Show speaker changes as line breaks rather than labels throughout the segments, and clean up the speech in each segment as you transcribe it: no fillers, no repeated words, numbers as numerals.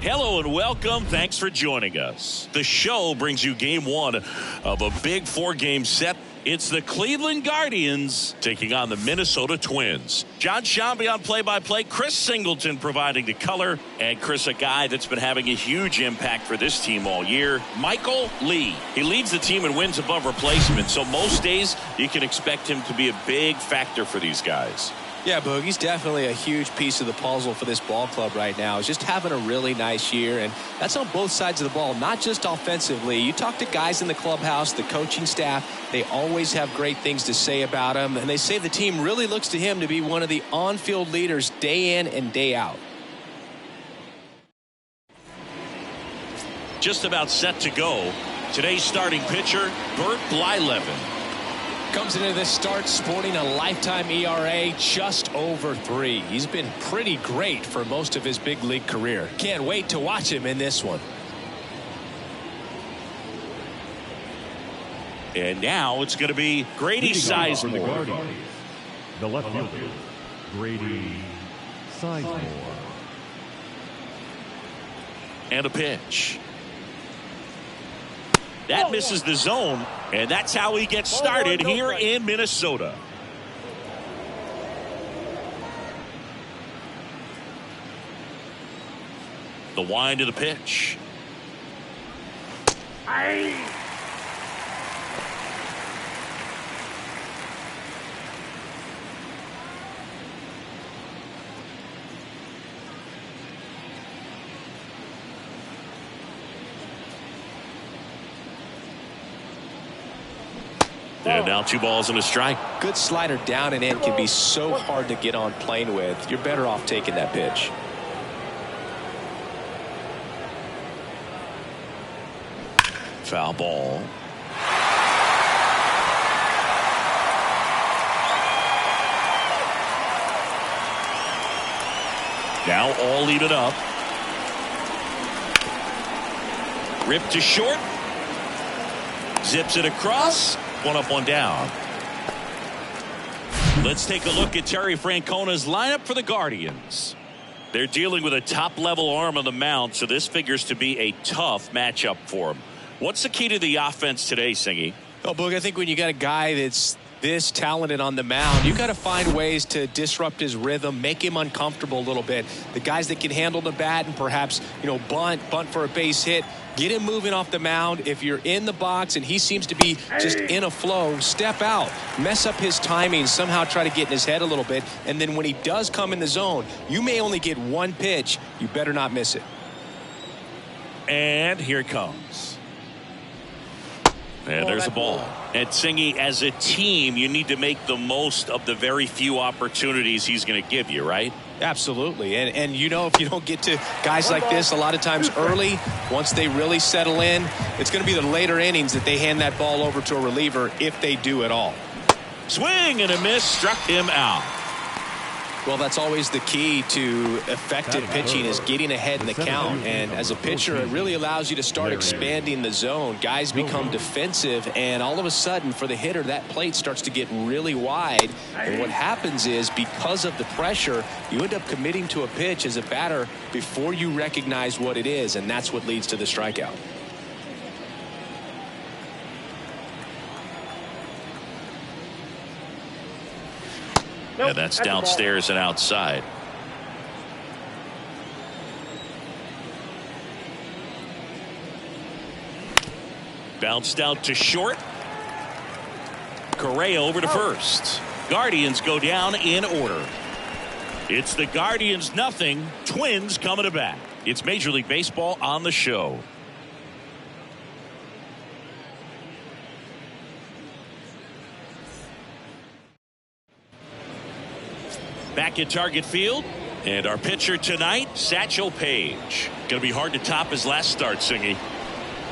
Hello and welcome. Thanks for joining us. The show brings you game one of a big four-game set. It's the Cleveland Guardians taking on the Minnesota Twins. John Shambi on play-by-play. Chris Singleton providing the color. And Chris, a guy that's been having a huge impact for this team all year, Michael Lee. He leads the team in wins above replacement, so most days you can expect him to be a big factor for these guys.
Yeah, Boog, he's definitely a huge piece of the puzzle for this ball club right now. He's just having a really nice year, and that's on both sides of the ball, not just offensively. You talk to guys in the clubhouse, the coaching staff, they always have great things to say about him, and they say the team really looks to him to be one of the on-field leaders day in and day out.
Just about set to go. Today's starting pitcher, Bert Blyleven.
Comes into this start sporting a lifetime ERA just over 3. He's been pretty great for most of his big league career. Can't wait to watch him in this one.
And now it's going to be Grady Sizemore.
The left fielder, Grady Sizemore.
And a pitch. That misses the zone, and that's how he gets started here in Minnesota. The wind of the pitch. And now 2 balls and a strike.
Good slider down and in can be so hard to get on plane with. You're better off taking that pitch.
Foul ball. Now all even up. Ripped to short. Zips it across. 1 up, 1 down. Let's take a look at Terry Francona's lineup for the Guardians. They're dealing with a top-level arm on the mound, so this figures to be a tough matchup for them. What's the key to the offense today, Singy?
Oh, Boog, I think when you got a guy that's this talented on the mound, you got to find ways to disrupt his rhythm, make him uncomfortable a little bit. The guys that can handle the bat and perhaps, bunt for a base hit, get him moving off the mound. If you're in the box and he seems to be just in a flow, step out, mess up his timing, somehow try to get in his head a little bit. And then when he does come in the zone, you may only get 1 pitch. You better not miss it.
And here it comes. And there's the ball. And Singy, as a team, you need to make the most of the very few opportunities he's going to give you, right?
Absolutely. And if you don't get to guys like this a lot of times early, once they really settle in, it's going to be the later innings that they hand that ball over to a reliever, if they do at all.
Swing and a miss, struck him out.
Well, that's always the key to effective pitching, is getting ahead in the count. And as a pitcher, it really allows you to start expanding the zone. Guys become defensive, and all of a sudden, for the hitter, that plate starts to get really wide. And what happens is, because of the pressure, you end up committing to a pitch as a batter before you recognize what it is, and that's what leads to the strikeout.
Yeah, that's downstairs and outside. Bounced out to short. Correa over to first. Guardians go down in order. It's the Guardians 0, Twins coming to bat. It's Major League Baseball on the show. Back at Target Field, and our pitcher tonight, Satchel Paige. Going to be hard to top his last start, Singy.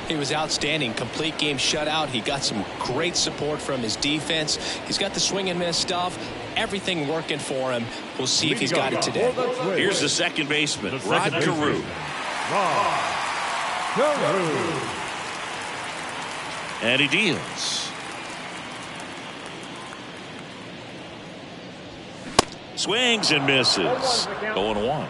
He was outstanding. Complete game shutout. He got some great support from his defense. He's got the swing and miss stuff. Everything working for him. We'll see if he's got it today.
Here's the second baseman, Rod Carew. And he deals. Swings and misses. 0-1.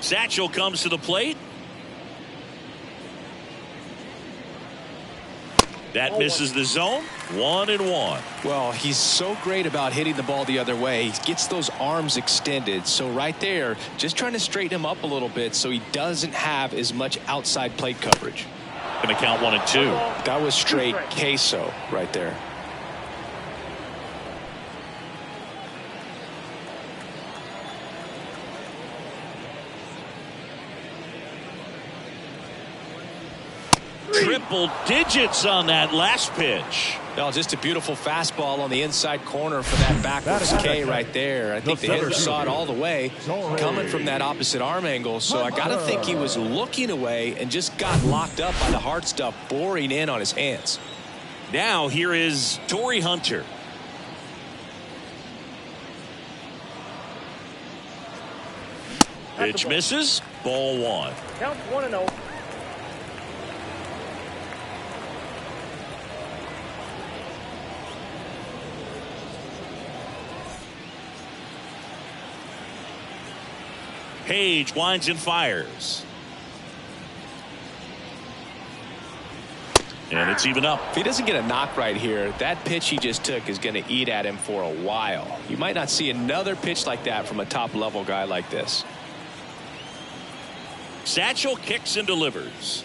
Satchel comes to the plate. That misses the zone. 1-1.
Well, he's so great about hitting the ball the other way. He gets those arms extended. So right there, just trying to straighten him up a little bit so he doesn't have as much outside plate coverage.
Going to count 1 and 2.
That was straight queso right there.
Triple digits on that last pitch.
No, just a beautiful fastball on the inside corner for that backwards K right there. I think the hitter saw it all the way coming from that opposite arm angle. So I got to think he was looking away and just got locked up by the hard stuff boring in on his hands.
Now here is Torrey Hunter. Pitch misses. Ball 1.
Count 1-0.
Page winds and fires. And it's even up.
If he doesn't get a knock right here, that pitch he just took is going to eat at him for a while. You might not see another pitch like that from a top-level guy like this.
Satchel kicks and delivers.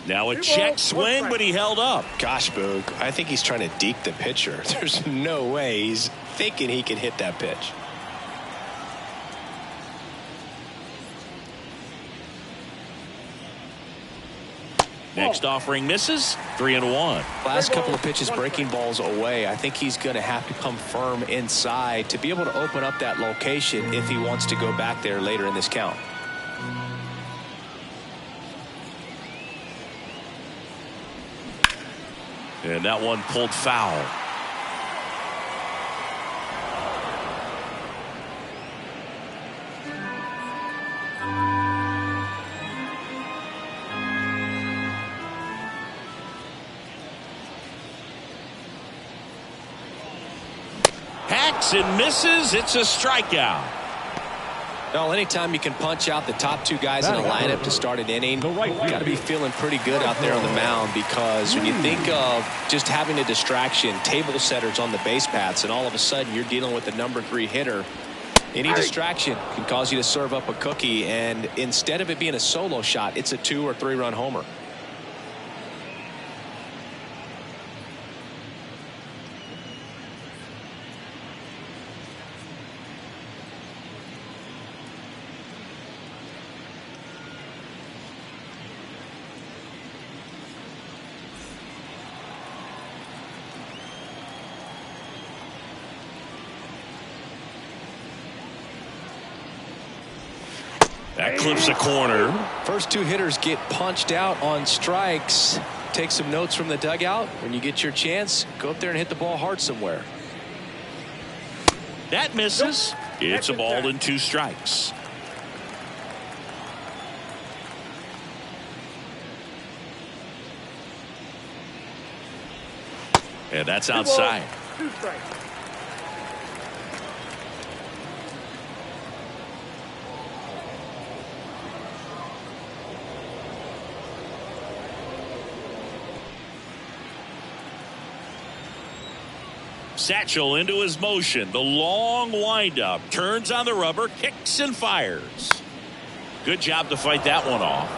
Now a check swing, but he held up.
Gosh, Boog, I think he's trying to deke the pitcher. There's no way he's thinking he can hit that pitch.
Next offering misses. 3-1.
Last couple of pitches breaking balls away. I think he's going to have to come firm inside to be able to open up that location if he wants to go back there later in this count.
And that one pulled foul. Hacks and misses. It's a strikeout.
Well, anytime you can punch out the top two guys in a lineup to start an inning, you got to be feeling pretty good out there on the mound, because when you think of just having a distraction, table setters on the base paths, and all of a sudden you're dealing with the number 3 hitter, any distraction can cause you to serve up a cookie, and instead of it being a solo shot, it's a 2 or 3 run homer.
That clips a corner.
First 2 hitters get punched out on strikes. Take some notes from the dugout. When you get your chance, go up there and hit the ball hard somewhere.
That misses. It's a ball and 2 strikes. And that's outside.
2 strikes.
Satchel into his motion. The long windup. Turns on the rubber. Kicks and fires. Good job to fight that one off.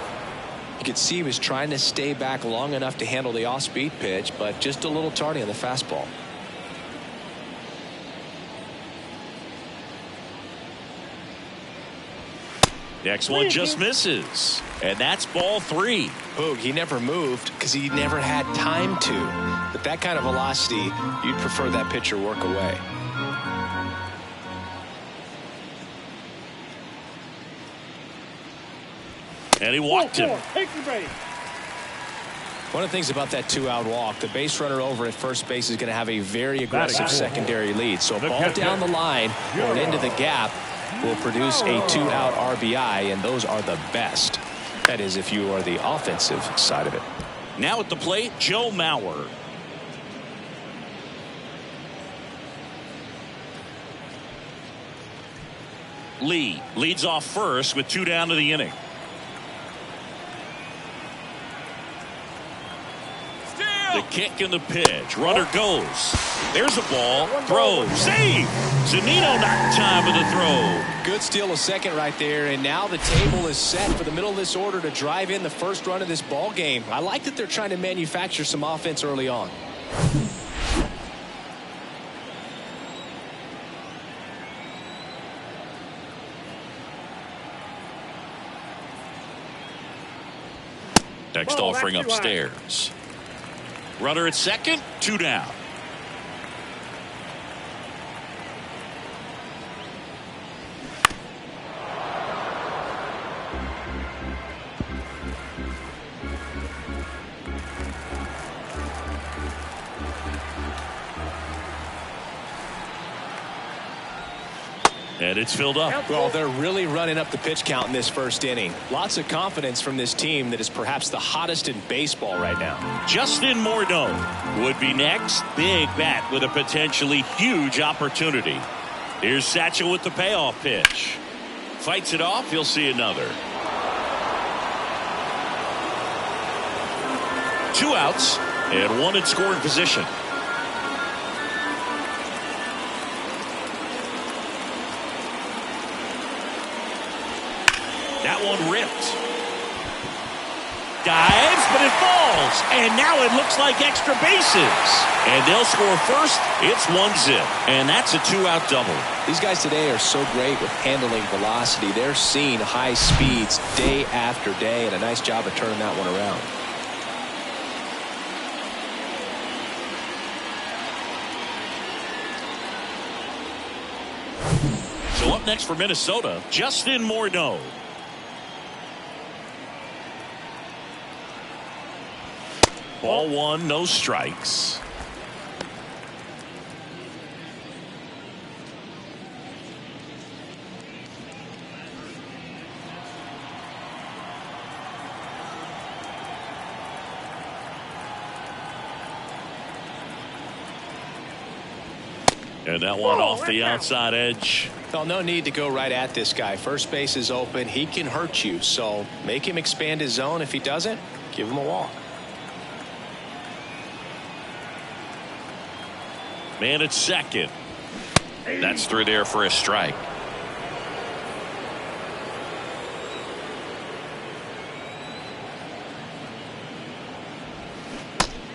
You could see he was trying to stay back long enough to handle the off-speed pitch, but just a little tardy on the fastball.
Next one just misses. And that's ball 3.
Boog, he never moved because he never had time to. But that kind of velocity, you'd prefer that pitcher work away.
And he walked him.
Take your base.
One of the things about that 2-out walk, the base runner over at first base is going to have a very aggressive secondary lead. So a ball down the line or into the gap, will produce a 2-out RBI, and those are the best. That is, if you are the offensive side of it.
Now at the plate, Joe Mauer. Lee leads off first with 2 down to the inning. The kick and the pitch. Runner goes. There's a ball. Throw. Save. Zunino not in time with the throw.
Good steal of second right there, and now the table is set for the middle of this order to drive in the first run of this ball game. I like that they're trying to manufacture some offense early on.
Next offering upstairs. Runner at second, 2 down. And it's filled up.
Well, they're really running up the pitch count in this first inning. Lots of confidence from this team that is perhaps the hottest in baseball right now.
Justin Morneau would be next. Big bat with a potentially huge opportunity. Here's Satchel with the payoff pitch. Fights it off. He'll see another. 2 outs and 1 in scoring position. That one ripped. Dives, but it falls. And now it looks like extra bases. And they'll score first. It's 1-0. And that's a 2-out double.
These guys today are so great with handling velocity. They're seeing high speeds day after day, and a nice job of turning that one around.
So up next for Minnesota, Justin Morneau. Ball 1, no strikes. And that one off the outside edge.
Well, no need to go right at this guy. First base is open. He can hurt you, so make him expand his zone. If he doesn't, give him a walk.
Man at second. That's through there for a strike.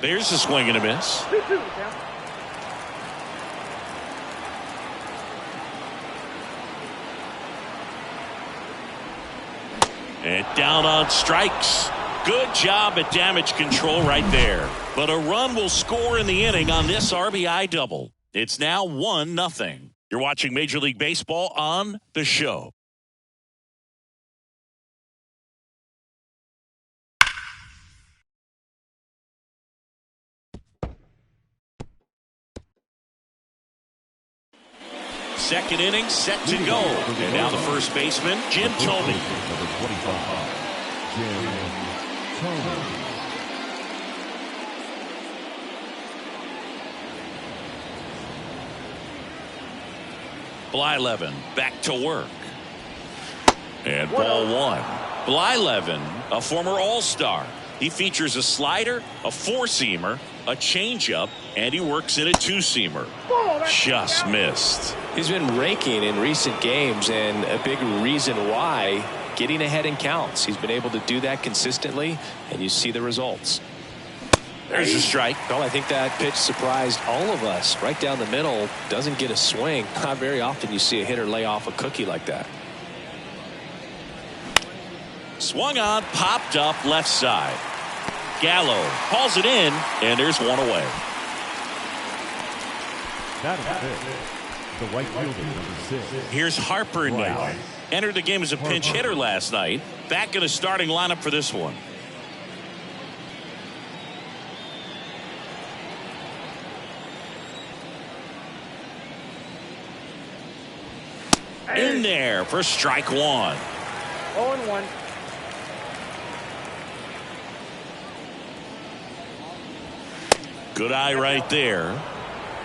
There's a swing and a miss. And down on strikes. Good job at damage control right there. But a run will score in the inning on this RBI double. It's now 1-0. You're watching Major League Baseball on The Show. Second inning set to go. And now the first baseman, Jim Thome.
Number 25, Jim Thome.
Blyleven back to work. And ball 1. Blyleven, a former All-Star. He features a slider, a four-seamer, a changeup, and he works in a two-seamer. Just missed.
He's been raking in recent games, and a big reason why, getting ahead in counts. He's been able to do that consistently, and you see the results.
There's a strike.
Well, I think that pitch surprised all of us. Right down the middle, doesn't get a swing. Not very often you see a hitter lay off a cookie like that.
Swung on, popped up left side. Gallo hauls it in, and there's one away.
That is it. The right fielder, number 6.
Here's Harper now. Entered the game as a pinch hitter last night. Back in the starting lineup for this one. In there for strike one.
0-1.
Good eye right there.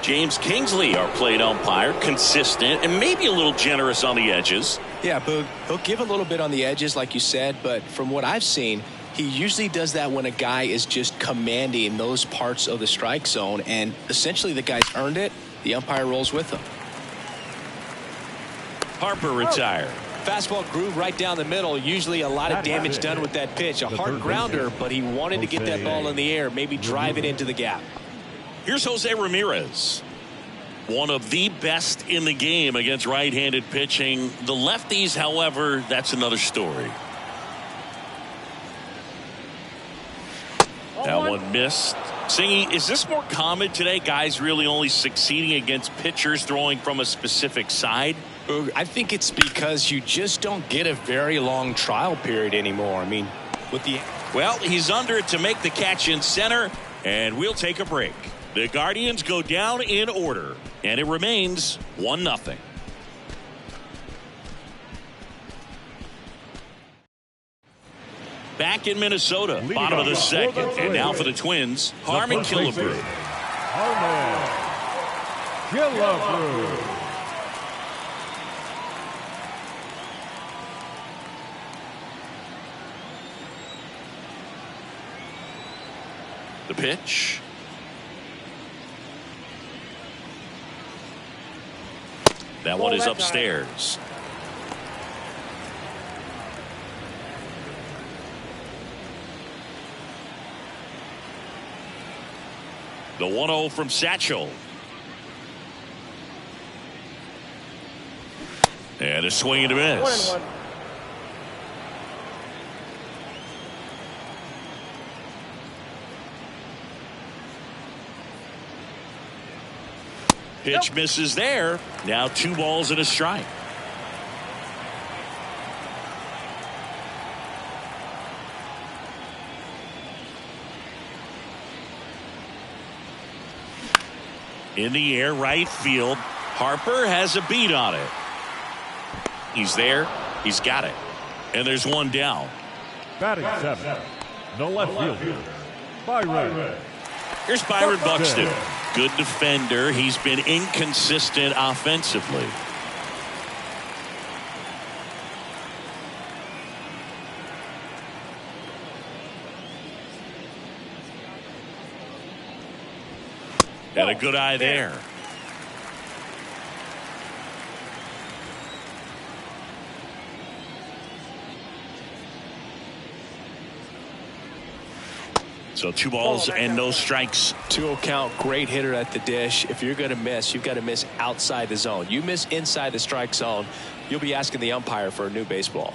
James Kingsley, our plate umpire, consistent and maybe a little generous on the edges.
Yeah, Boog, he'll give a little bit on the edges, like you said, but from what I've seen, he usually does that when a guy is just commanding those parts of the strike zone, and essentially the guy's earned it. The umpire rolls with him.
Harper retired.
Fastball groove right down the middle. Usually a lot of damage done with that pitch. A hard grounder, but he wanted to get that ball in the air, maybe drive it into the gap.
Here's Jose Ramirez. One of the best in the game against right-handed pitching. The lefties, however, that's another story. That one missed. Singy, is this more common today? Guys really only succeeding against pitchers throwing from a specific side?
I think it's because you just don't get a very long trial period anymore. I mean, with the...
Well, he's under it to make the catch in center, and we'll take a break. The Guardians go down in order, and it remains 1-0. Back in Minnesota, bottom of the second, and now for the Twins, Harmon Killebrew.
Harmon Killebrew.
The pitch. That one is upstairs. The 1-0 from Satchel. And a swing and a miss.
1-1.
Pitch misses there. Now 2 balls and a strike. In the air, right field. Harper has a beat on it. He's there. He's got it. And there's one down.
Batting 7. The left fielder, Byron.
Here's Byron Buxton. Good defender. He's been inconsistent offensively. And a good eye there. So 2 balls and no strikes.
2-0 count, great hitter at the dish. If you're going to miss, you've got to miss outside the zone. You miss inside the strike zone, you'll be asking the umpire for a new baseball.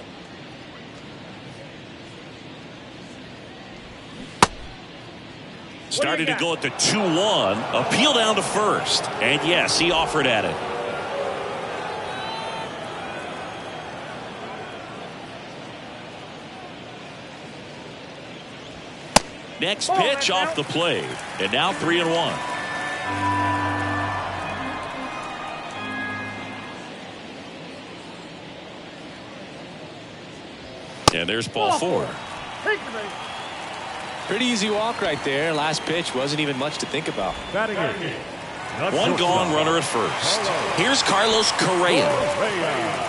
Started to go at the 2-1. Appeal down to first. And yes, he offered at it. Next pitch off the plate. And now 3-1. And there's ball 4.
Pretty easy walk right there. Last pitch wasn't even much to think about.
Batting 8.
One gone, runner at first. Here's Carlos Correa.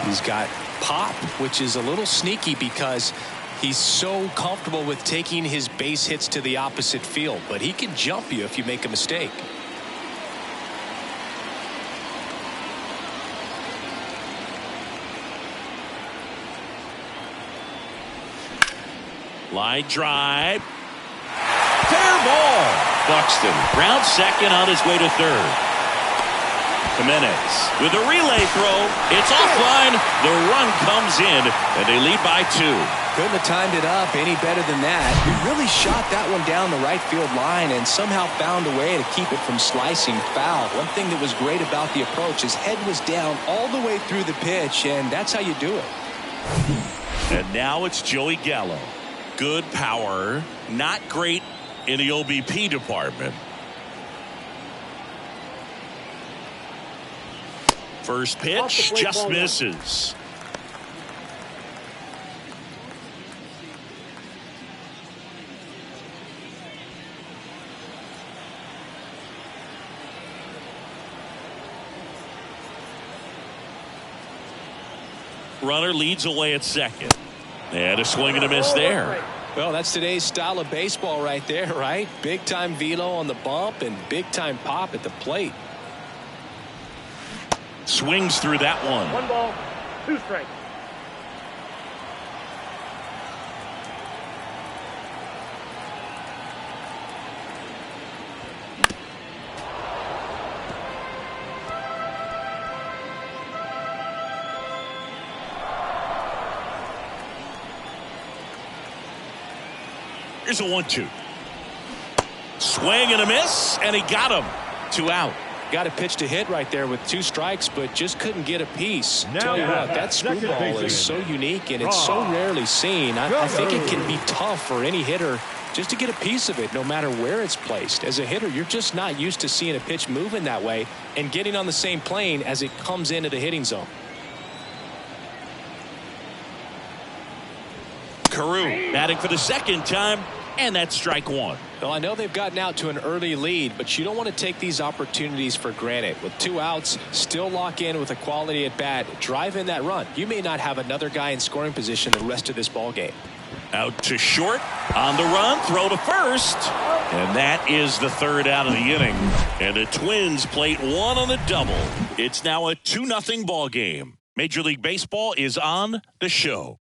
He's got pop, which is a little sneaky because he's so comfortable with taking his base hits to the opposite field, but he can jump you if you make a mistake.
Line drive. Fair ball. Buxton round second on his way to third. Jimenez with a relay throw. It's offline. The run comes in, and they lead by 2.
Couldn't have timed it up any better than that. He really shot that one down the right field line and somehow found a way to keep it from slicing foul. One thing that was great about the approach, his head was down all the way through the pitch, and that's how you do it.
And now it's Joey Gallo. Good power, not great in the OBP department. First pitch just misses. Runner leads away at second. And a swing and a miss there.
Well, that's today's style of baseball right there, right? Big time velo on the bump and big time pop at the plate.
Swings through that one.
1 ball, 2 strikes.
Here's a 1-2. Swing and a miss, and he got him. 2 out.
Got a pitch to hit right there with 2 strikes, but just couldn't get a piece.
Now
Tell you what, that
second
screwball
baseman.
is so unique and it's so rarely seen. I think it can be tough for any hitter just to get a piece of it, no matter where it's placed. As a hitter, you're just not used to seeing a pitch moving that way and getting on the same plane as it comes into the hitting zone.
Carew batting for the second time, and that's strike 1.
Well, I know they've gotten out to an early lead, but you don't want to take these opportunities for granted. With 2 outs, still lock in with a quality at bat, drive in that run. You may not have another guy in scoring position the rest of this ball game.
Out to short, on the run, throw to first, and that is the 3rd out of the inning. And the Twins plate 1 on the double. It's now a 2-0 ball game. Major League Baseball is on the show.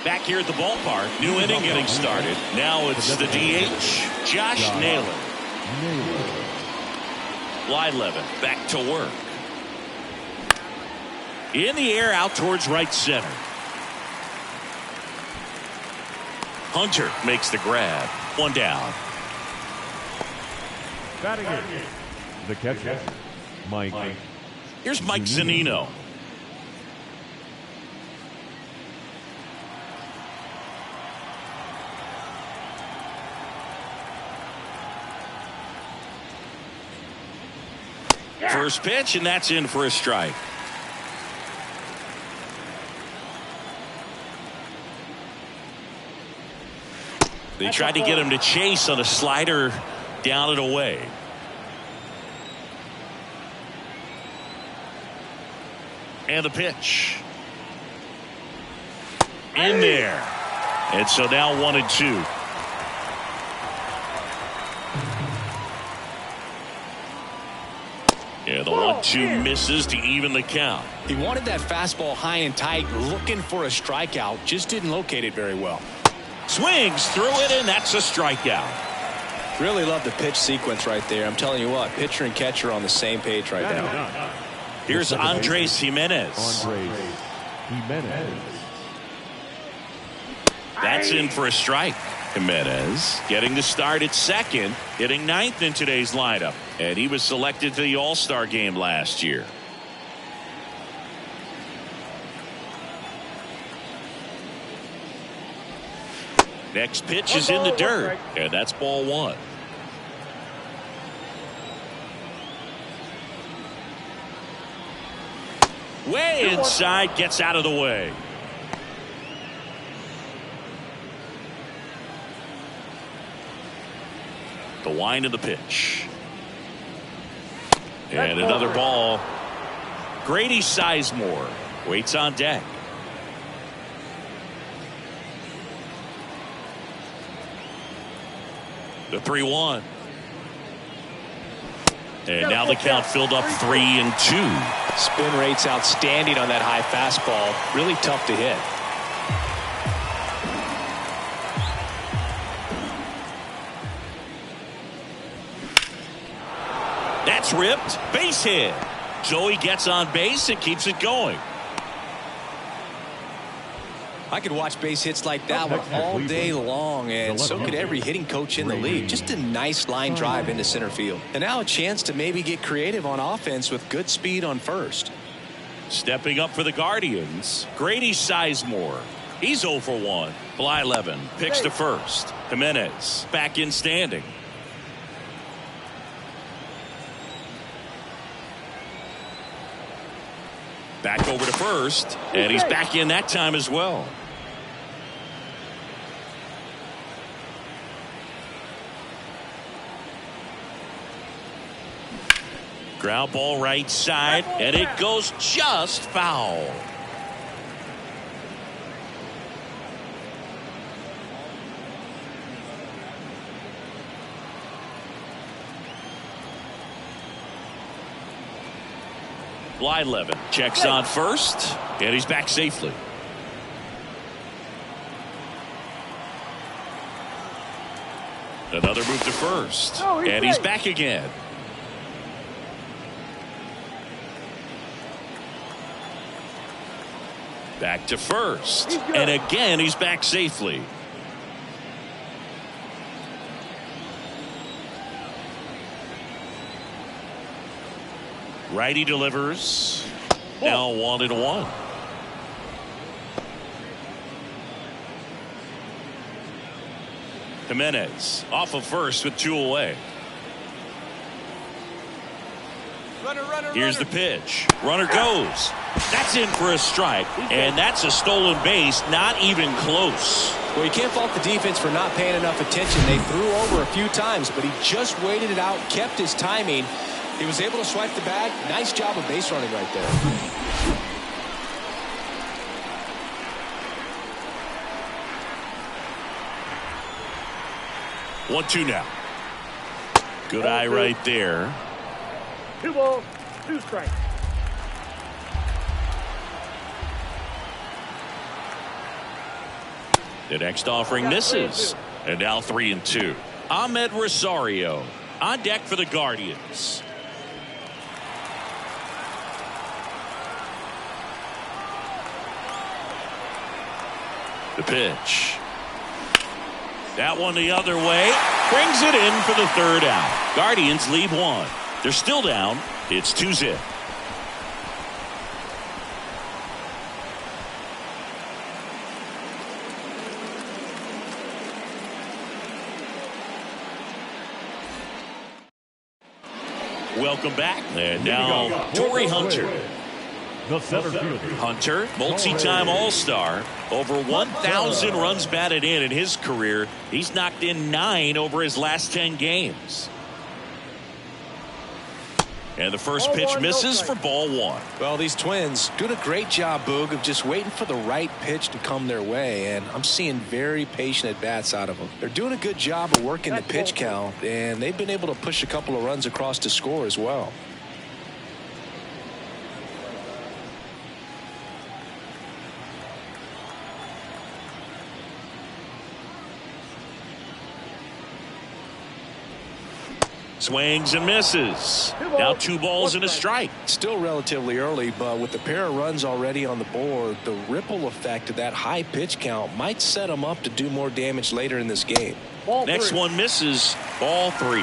Back here at the ballpark, new inning getting started. Now it's the DH, Josh Naylor. Blyleven back to work. In the air, out towards right center. Hunter makes the grab. 1 down.
Batting it. The catcher, Mike.
Here's Mike Zunino. First pitch, and that's in for a strike. They tried to get him to chase on a slider down and away. And the pitch. In there. And so now 1-2. Yeah, the 1-2 misses to even the count.
He wanted that fastball high and tight, looking for a strikeout, just didn't locate it very well.
Swings through it, and that's a strikeout.
Really love the pitch sequence right there. I'm telling you what, pitcher and catcher on the same page right now.
Here's Andres Jimenez. That's in for a strike. Jimenez getting the start at second, hitting 9th in today's lineup, and he was selected to the All-Star game last year. Next pitch is in the dirt, and that's ball 1. Way inside, gets out of the way. The wind of the pitch. And another ball. Grady Sizemore waits on deck. The 3-1. And now the count filled up 3-2.
Spin rate's outstanding on that high fastball. Really tough to hit.
That's ripped. Base hit. So he gets on base and keeps it going.
I could watch base hits like that one all day long, and so could every hitting coach in the league. Just a nice line drive into center field. And now a chance to maybe get creative on offense with good speed on first.
Stepping up for the Guardians, Grady Sizemore. He's 0 for 1. Blyleven picks to first. Jimenez back in standing. Back over to first, and he's back in that time as well. Ground ball right side, and it goes just foul. Blyleven checks on first, and he's back safely. Another move to first, and he's back again. Back to first, and again he's back safely. Righty delivers. Now 1-1. Jimenez off of first with 2 away. Here's the pitch. Runner goes. That's in for a strike, and that's a stolen base, not even close.
Well, you can't fault the defense for not paying enough attention. They threw over a few times, but he just waited it out, kept his timing. He was able to swipe the bag. Nice job of base running right there.
1-2 now. Good eye right there.
2 balls, 2 strikes.
The next offering misses. And now 3-2. Ahmed Rosario on deck for the Guardians. The pitch. That one the other way. Brings it in for the 3rd out. Guardians lead 1. They're still down. It's 2-0. Welcome back. And now Torrey Hunter.
The center fielder.
Hunter, multi-time All-Star, over 1,000 runs batted in his career. He's knocked in 9 over his last 10 games. And the first pitch misses for ball 1.
Well, these Twins doing a great job, Boog, of just waiting for the right pitch to come their way, and I'm seeing very patient at-bats out of them. They're doing a good job of working the pitch count, and they've been able to push a couple of runs across to score as well.
Swings and misses. Now 2 balls and a strike.
Still relatively early, but with the pair of runs already on the board, the ripple effect of that high pitch count might set them up to do more damage later in this game.
Next one misses. Ball 3.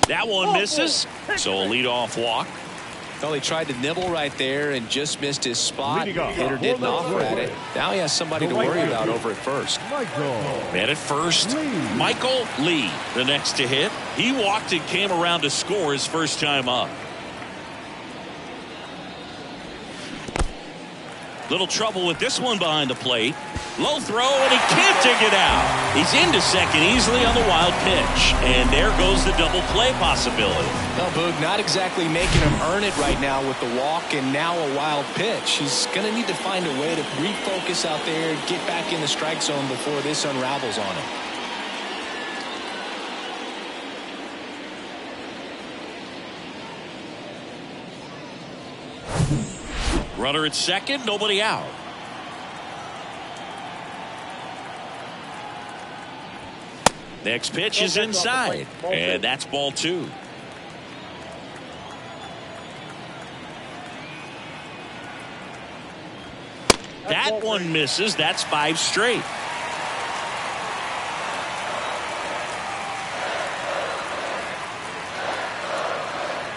That one misses. So a leadoff walk.
Well, he tried to nibble right there and just missed his spot. Hitter didn't offer at it. Now he has somebody to worry about over at first.
Man at first, Michael Lee, the next to hit. He walked and came around to score his first time up. Little trouble with this one behind the plate. Low throw, and he can't dig it out. He's into second easily on the wild pitch. And there goes the double play possibility.
Well, Boog, not exactly making him earn it right now with the walk and now a wild pitch. He's going to need to find a way to refocus out there, get back in the strike zone before this unravels on him.
Runner at second, nobody out. Next pitch is inside, and that's ball 2. That one misses. That's 5 straight.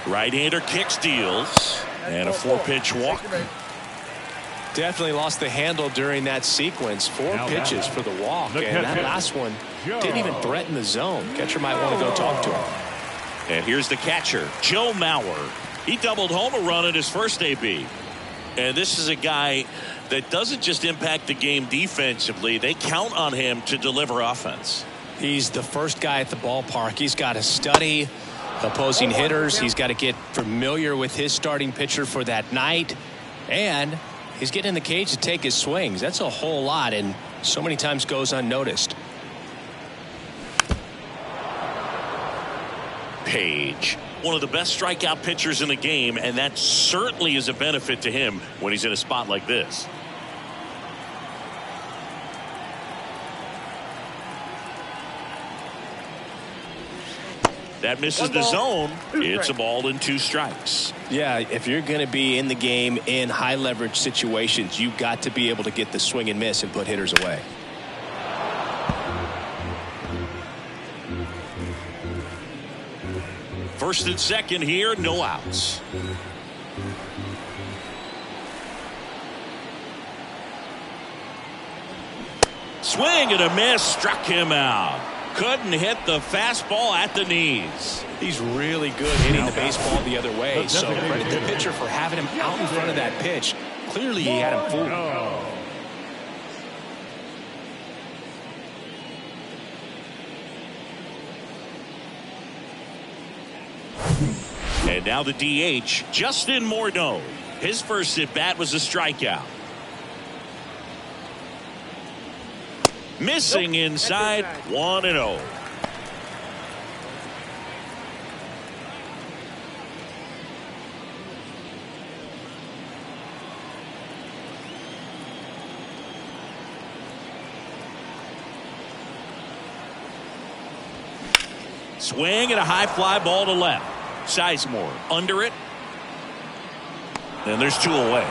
Right-hander kicks, deals, and a 4-pitch walk.
Definitely lost the handle during that sequence. 4 pitches for the walk, and that last one didn't even threaten the zone. Catcher might want to go talk to him.
And here's the catcher, Joe Mauer. He doubled home a run in his first AB. And this is a guy that doesn't just impact the game defensively. They count on him to deliver offense.
He's the first guy at the ballpark. He's got to study opposing hitters. He's got to get familiar with his starting pitcher for that night. And he's getting in the cage to take his swings. That's a whole lot, and so many times goes unnoticed.
Page, one of the best strikeout pitchers in the game, and that certainly is a benefit to him when he's in a spot like this. That misses the zone. It's a ball and 2 strikes.
Yeah, if you're going to be in the game in high leverage situations, you've got to be able to get the swing and miss and put hitters away.
First and second here, no outs. Swing and a miss, struck him out. Couldn't hit the fastball at the knees.
He's really good hitting the baseball the other way. So credit the pitcher for having him out in front of that pitch. Clearly he had him fooled.
And now the DH, Justin Morneau. His first at bat was a strikeout. Missing inside, 1-0. Swing and a high fly ball to left. Sizemore under it. And there's 2 away.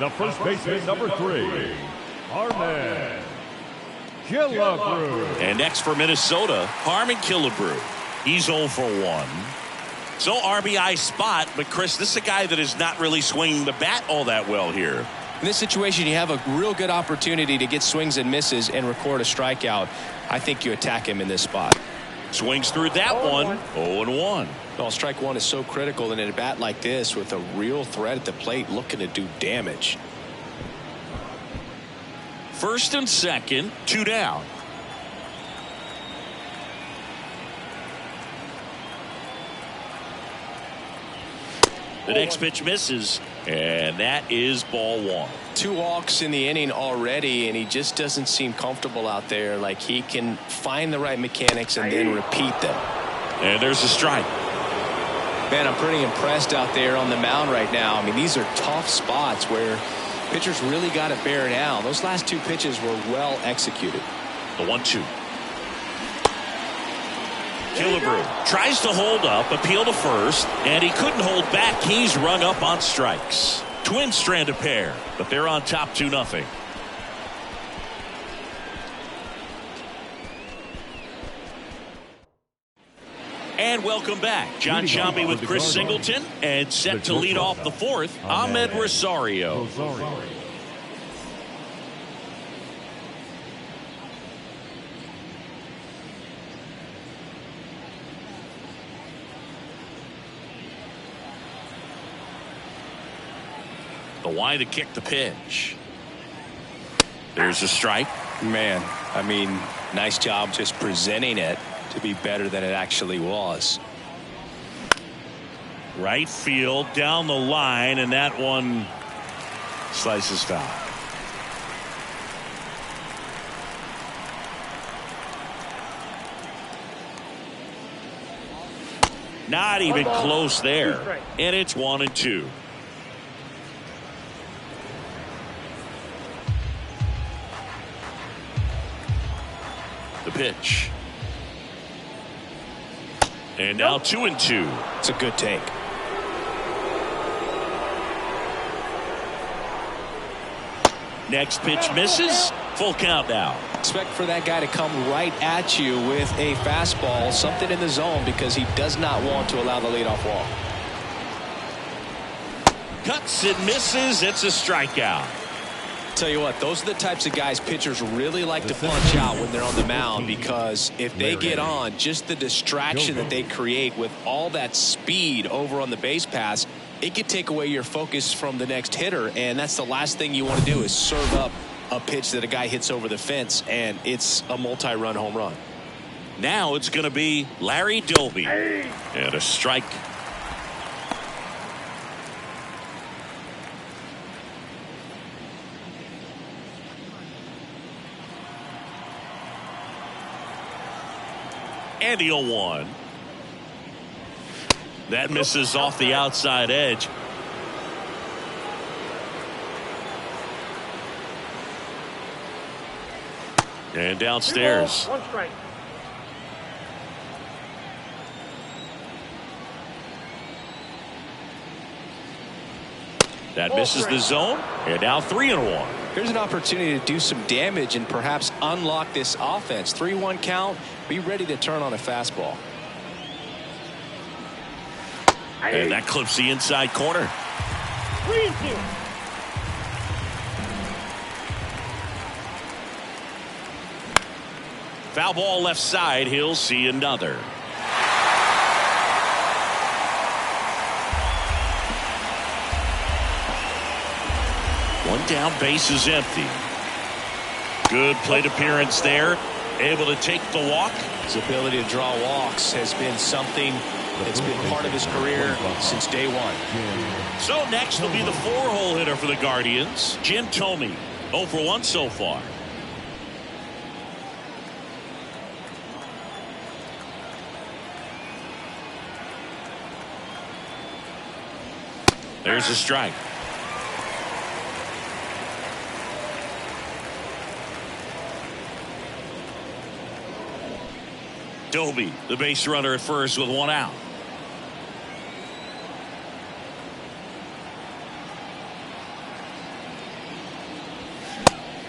The first baseman, number 3, Harmon Killebrew.
And next for Minnesota, Harmon Killebrew. He's 0 for 1. So RBI spot, but Chris, this is a guy that is not really swinging the bat all that well here.
In this situation, you have a real good opportunity to get swings and misses and record a strikeout. I think you attack him in this spot.
Swings through that one, 0-1.
Well, strike one is so critical in a bat like this with a real threat at the plate looking to do damage.
First and second, 2 down. The next pitch misses, and that is ball 1.
2 walks in the inning already, and he just doesn't seem comfortable out there. Like he can find the right mechanics and then repeat them.
And there's a strike.
Man, I'm pretty impressed out there on the mound right now. I mean, these are tough spots where pitchers really got to bear down. Those last 2 pitches were well executed.
The 1-2. Killebrew tries to hold up, appeal to first, and he couldn't hold back. He's rung up on strikes. Twins strand a pair, but they're on top 2-0. And welcome back. John Sciambi with Chris Singleton, and set to lead off the 4th, Ahmed Rosario. The wide to kick the pitch. There's a strike.
Man, I mean, nice job just presenting it to be better than it actually was.
Right field down the line, and that one slices foul. Not even close there, and it's 1-2. The pitch. And now 2-2.
It's a good take.
Next pitch misses. Full count now.
Expect for that guy to come right at you with a fastball, something in the zone, because he does not want to allow the leadoff walk.
Cuts and misses. It's a strikeout.
Tell you what, those are the types of guys pitchers really like to punch out when they're on the mound, because if they get on, just the distraction that they create with all that speed over on the base pass, it could take away your focus from the next hitter, and that's the last thing you want to do is serve up a pitch that a guy hits over the fence and it's a multi-run home run.
Now it's going to be Larry Doby. And a strike. And the 0-1. That misses off the outside edge. And downstairs.
1 strike.
That misses the zone. And now 3-1.
Here's an opportunity to do some damage and perhaps unlock this offense. 3-1 count. Be ready to turn on a fastball.
And that clips the inside corner.
3-2.
Foul ball left side. He'll see another. One down, base is empty. Good plate appearance there. Able to take the walk.
His ability to draw walks has been something that's been part of his career since day one.
So next will be the 4-hole hitter for the Guardians, Jim Thome. 0 for 1 so far. There's a strike. Doby, the base runner at first with 1 out.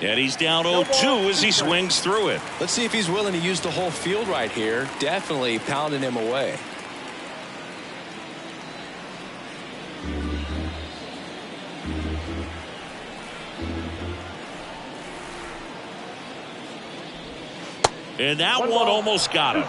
And he's down 0-2 as he swings through it.
Let's see if he's willing to use the whole field right here. Definitely pounding him away.
And that one almost got him.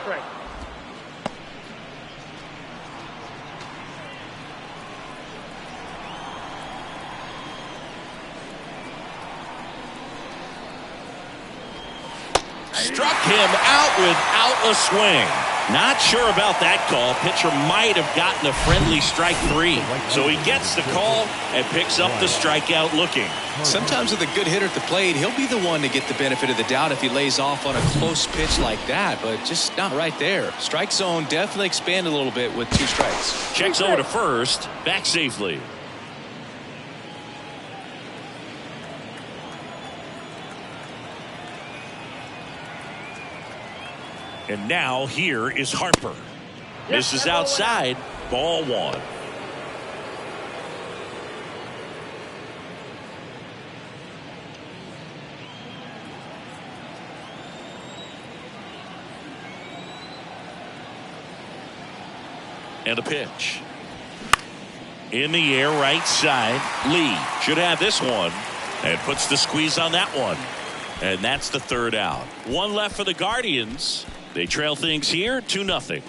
Struck him out without a swing. Not sure about that call. Pitcher might have gotten a friendly strike 3. So he gets the call and picks up the strikeout looking.
Sometimes with a good hitter at the plate, he'll be the one to get the benefit of the doubt if he lays off on a close pitch like that, but just not right there. Strike zone definitely expanded a little bit with 2 strikes.
Checks over to first, back safely. And now here is Harper. This is outside, ball 1. And a pitch. In the air, right side. Lee should have this one and puts the squeeze on that one. And that's the 3rd out. 1 left for the Guardians. They trail things here 2-0.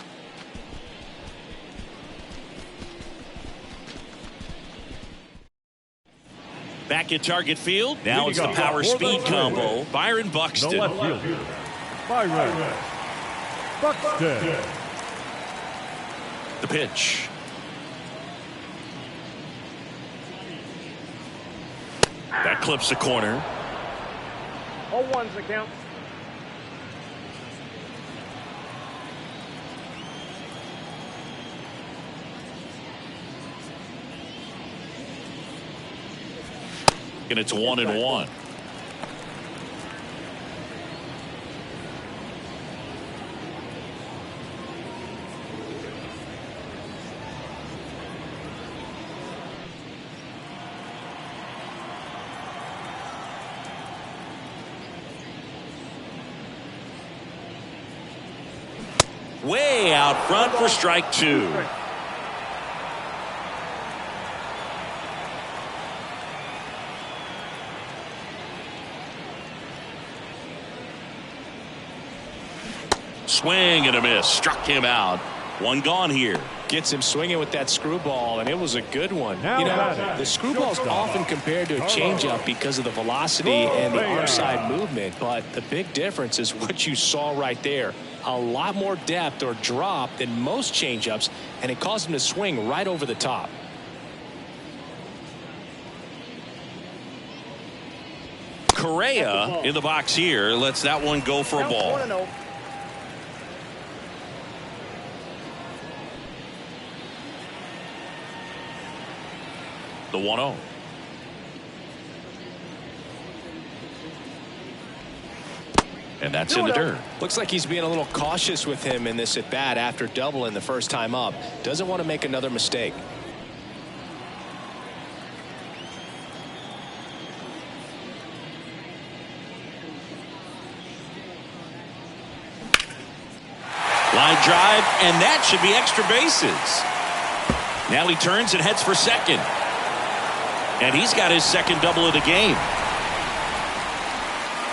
Back at Target Field. Now it's the power speed combo. Byron Buxton.
The left fielder, Byron Buxton.
The pitch. That clips the corner.
0-1's the count.
And it's 1-1. way out front for strike two. Swing and a miss. Struck him out. One gone here.
Gets him swinging with that screwball, and it was a good one.
Now
You know, the screwball's often compared to a changeup because of the velocity and the arm side movement, but the big difference is what you saw right there. A lot more depth or drop than most changeups, and it caused him to swing right over the top.
Correa in the box here lets that one go for a ball.
1-0.
The 1-0. And that's in the dirt.
Looks like he's being a little cautious with him in this at bat after doubling the first time up. Doesn't want to make another mistake.
Line drive, and that should be extra bases. Now he turns and heads for second. And he's got his second double of the game.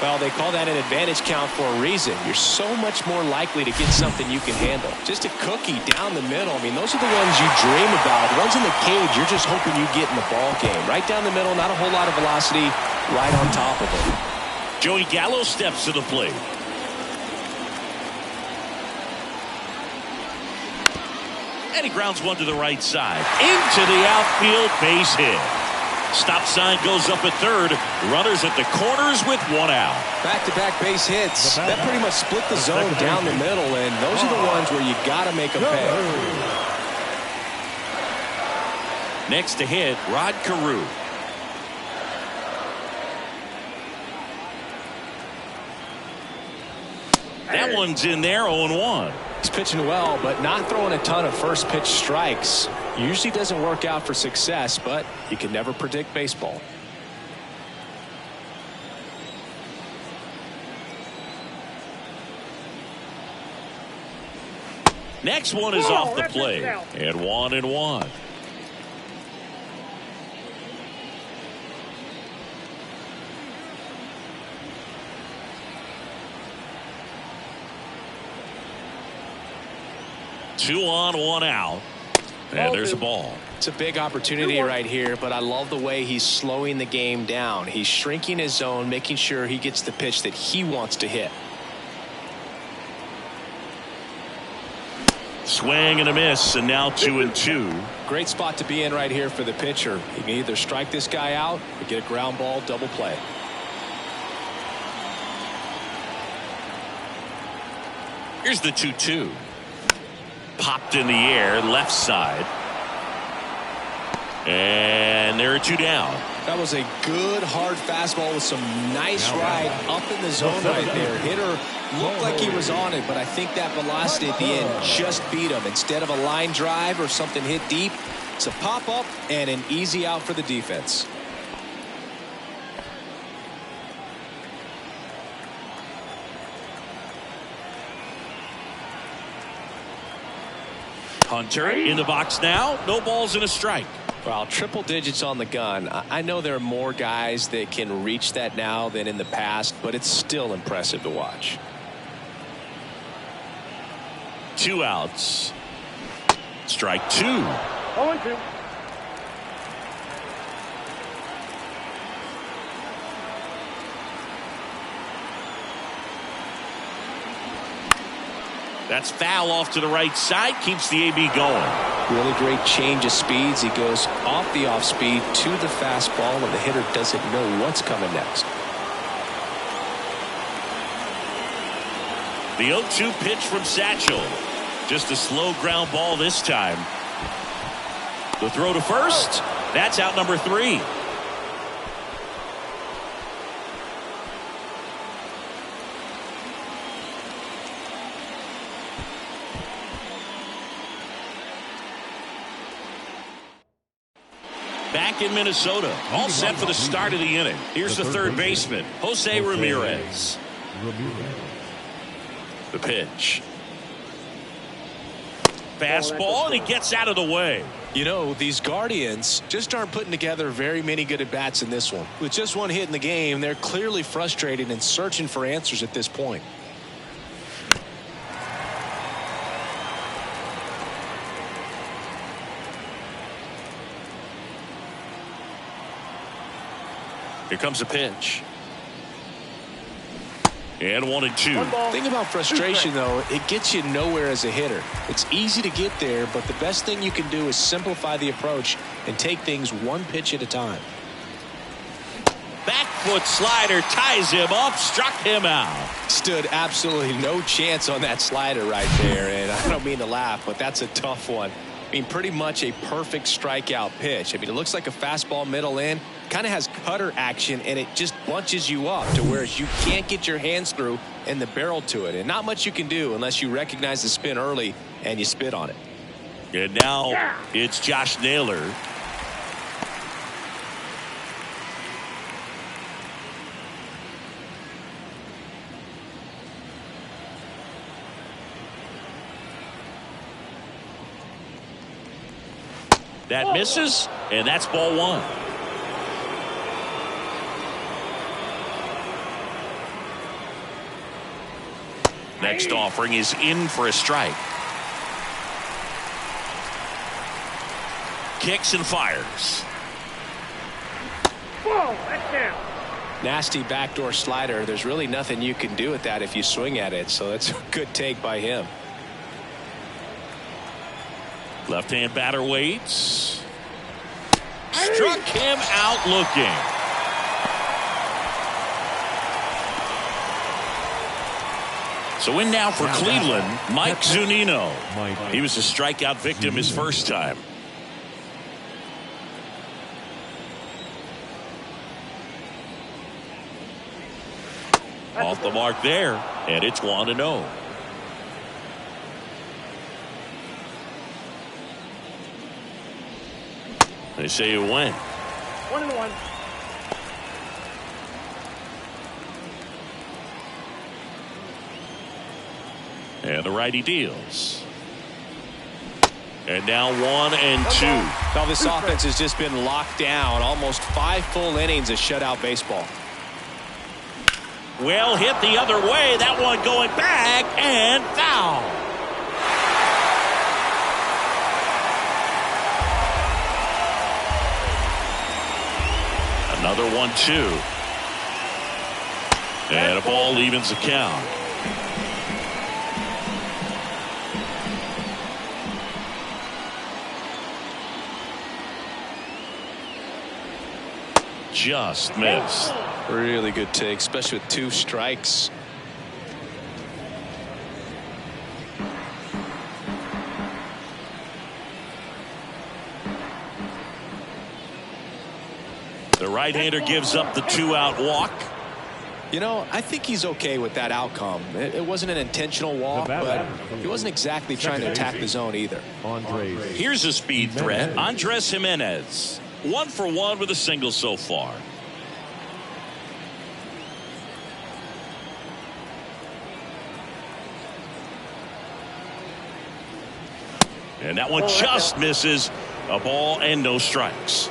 Well, they call that an advantage count for a reason. You're so much more likely to get something you can handle. Just a cookie down the middle. I mean, those are the ones you dream about. The ones in the cage, you're just hoping you get in the ball game. Right down the middle, not a whole lot of velocity, right on top of it.
Joey Gallo steps to the plate. And he grounds one to the right side. Into the outfield, base hit. Stop sign goes up at third. Runners at the corners with one out.
Back-to-back base hits. That pretty much split the zone down the middle, and those are the ones where you got to make a pay.
Next to hit, Rod Carew. That one's in there, 0-1.
He's pitching well, but not throwing a ton of first pitch strikes. Usually doesn't work out for success, but you can never predict baseball.
Next one is off the plate. And 1-1. Two on, one out. And there's a ball.
It's a big opportunity right here, but I love the way he's slowing the game down. He's shrinking his zone, making sure he gets the pitch that he wants to hit.
Swing and a miss, and now 2-2.
Great spot to be in right here for the pitcher. He can either strike this guy out or get a ground ball double play.
Here's the 2-2. Popped in the air, left side. And there are two down.
That was a good hard fastball with some nice ride up in the zone right there. Hitter looked like he was on it, but I think that velocity at the end just beat him. Instead of a line drive or something hit deep, it's a pop up and an easy out for the defense.
Hunter in the box now. No balls and a strike.
Well, triple digits on the gun. I know there are more guys that can reach that now than in the past, but it's still impressive to watch.
2 outs. Strike 2.
0-2.
That's foul off to the right side. Keeps the AB going.
Really great change of speeds. He goes off the off speed to the fastball, and the hitter doesn't know what's coming next.
The 0-2 pitch from Satchel. Just a slow ground ball this time. The throw to first. That's out number 3. Back in Minnesota, all set for the start of the inning. Here's the third baseman, Jose Ramirez. The pitch. fastball, and he gets out of the way.
You know, these Guardians just aren't putting together very many good at-bats in this one. With just one hit in the game, they're clearly frustrated and searching for answers at this point.
Here comes a pitch. And 1-2.
Thing about frustration, though, it gets you nowhere as a hitter. It's easy to get there, but the best thing you can do is simplify the approach and take things one pitch at a time.
Back foot slider ties him up, struck him out.
Stood absolutely no chance on that slider right there, and I don't mean to laugh, but that's a tough one. I mean, pretty much a perfect strikeout pitch. I mean, it looks like a fastball middle in, kind of has cutter action, and it just bunches you up to where you can't get your hands through and the barrel to it. And not much you can do unless you recognize the spin early and you spit on it.
And now it's Josh Naylor. That misses, and that's ball one. Next offering is in for a strike. Kicks and fires.
Whoa, that's down.
Nasty backdoor slider. There's really nothing you can do with that if you swing at it, so that's a good take by him.
Left-hand batter waits. Struck him out looking. So in now for Cleveland, Mike Zunino. He was a strikeout victim his first time. Off the mark there, and it's 1-0. They say it went.
1-1.
And the righty deals. And now 1-2.
Now this offense has just been locked down. Almost 5 full innings of shutout baseball.
Well hit the other way. That one going back and foul. Another 1-2. And a ball evens the count. Just missed.
Really good take, especially with 2 strikes.
The right-hander gives up the 2-out walk.
You know, I think he's okay with that outcome. It wasn't an intentional walk, but he wasn't exactly trying to attack the zone either.
Here's a speed threat. Andres Jimenez. 1 for 1 with a single so far. And that one just misses. A ball and no strikes.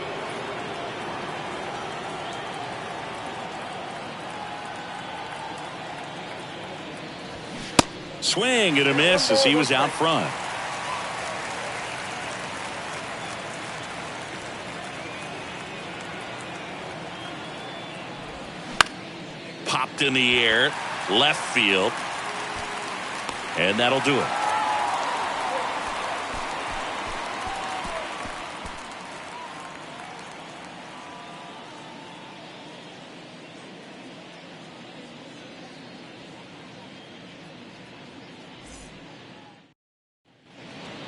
Swing and a miss as he was out front. Popped in the air, left field, and that'll do it.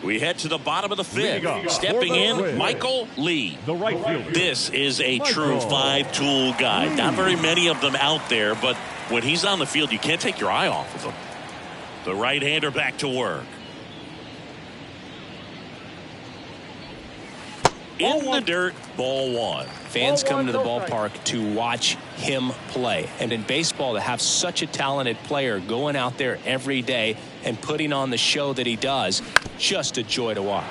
We head to the bottom of the 5th. Stepping in, Michael Lee.
The right fielder.
This is a true 5-tool guy. Not very many of them out there, but when he's on the field, you can't take your eye off of him. The right-hander back to work. in the dirt, ball one.
Fans come to the
Ball one, no
ballpark to watch him play. And in baseball, to have such a talented player going out there every day and putting on the show that he does, just a joy to watch.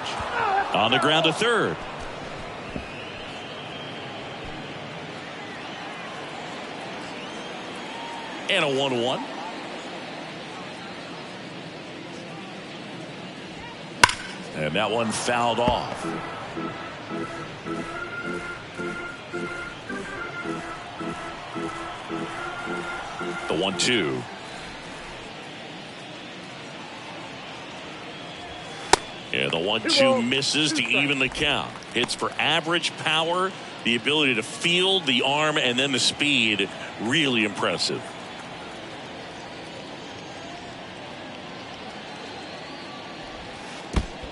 On the ground to third. And a 1-1. And that one fouled off. The 1-2. And the 1-2 misses to even the count. Hits for average power, the ability to field, the arm, and then the speed. Really impressive.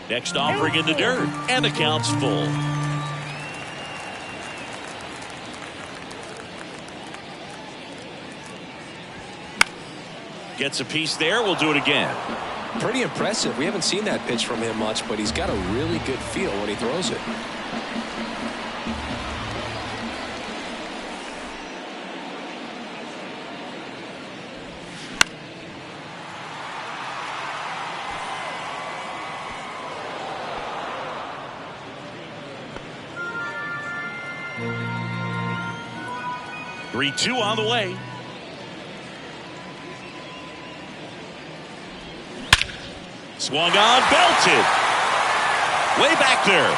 Next offering in the dirt, and the count's full. Gets a piece there. We'll do it again.
Pretty impressive. We haven't seen that pitch from him much, but he's got a really good feel when he throws it.
Three-two on the way. Swung on, belted. Way back there.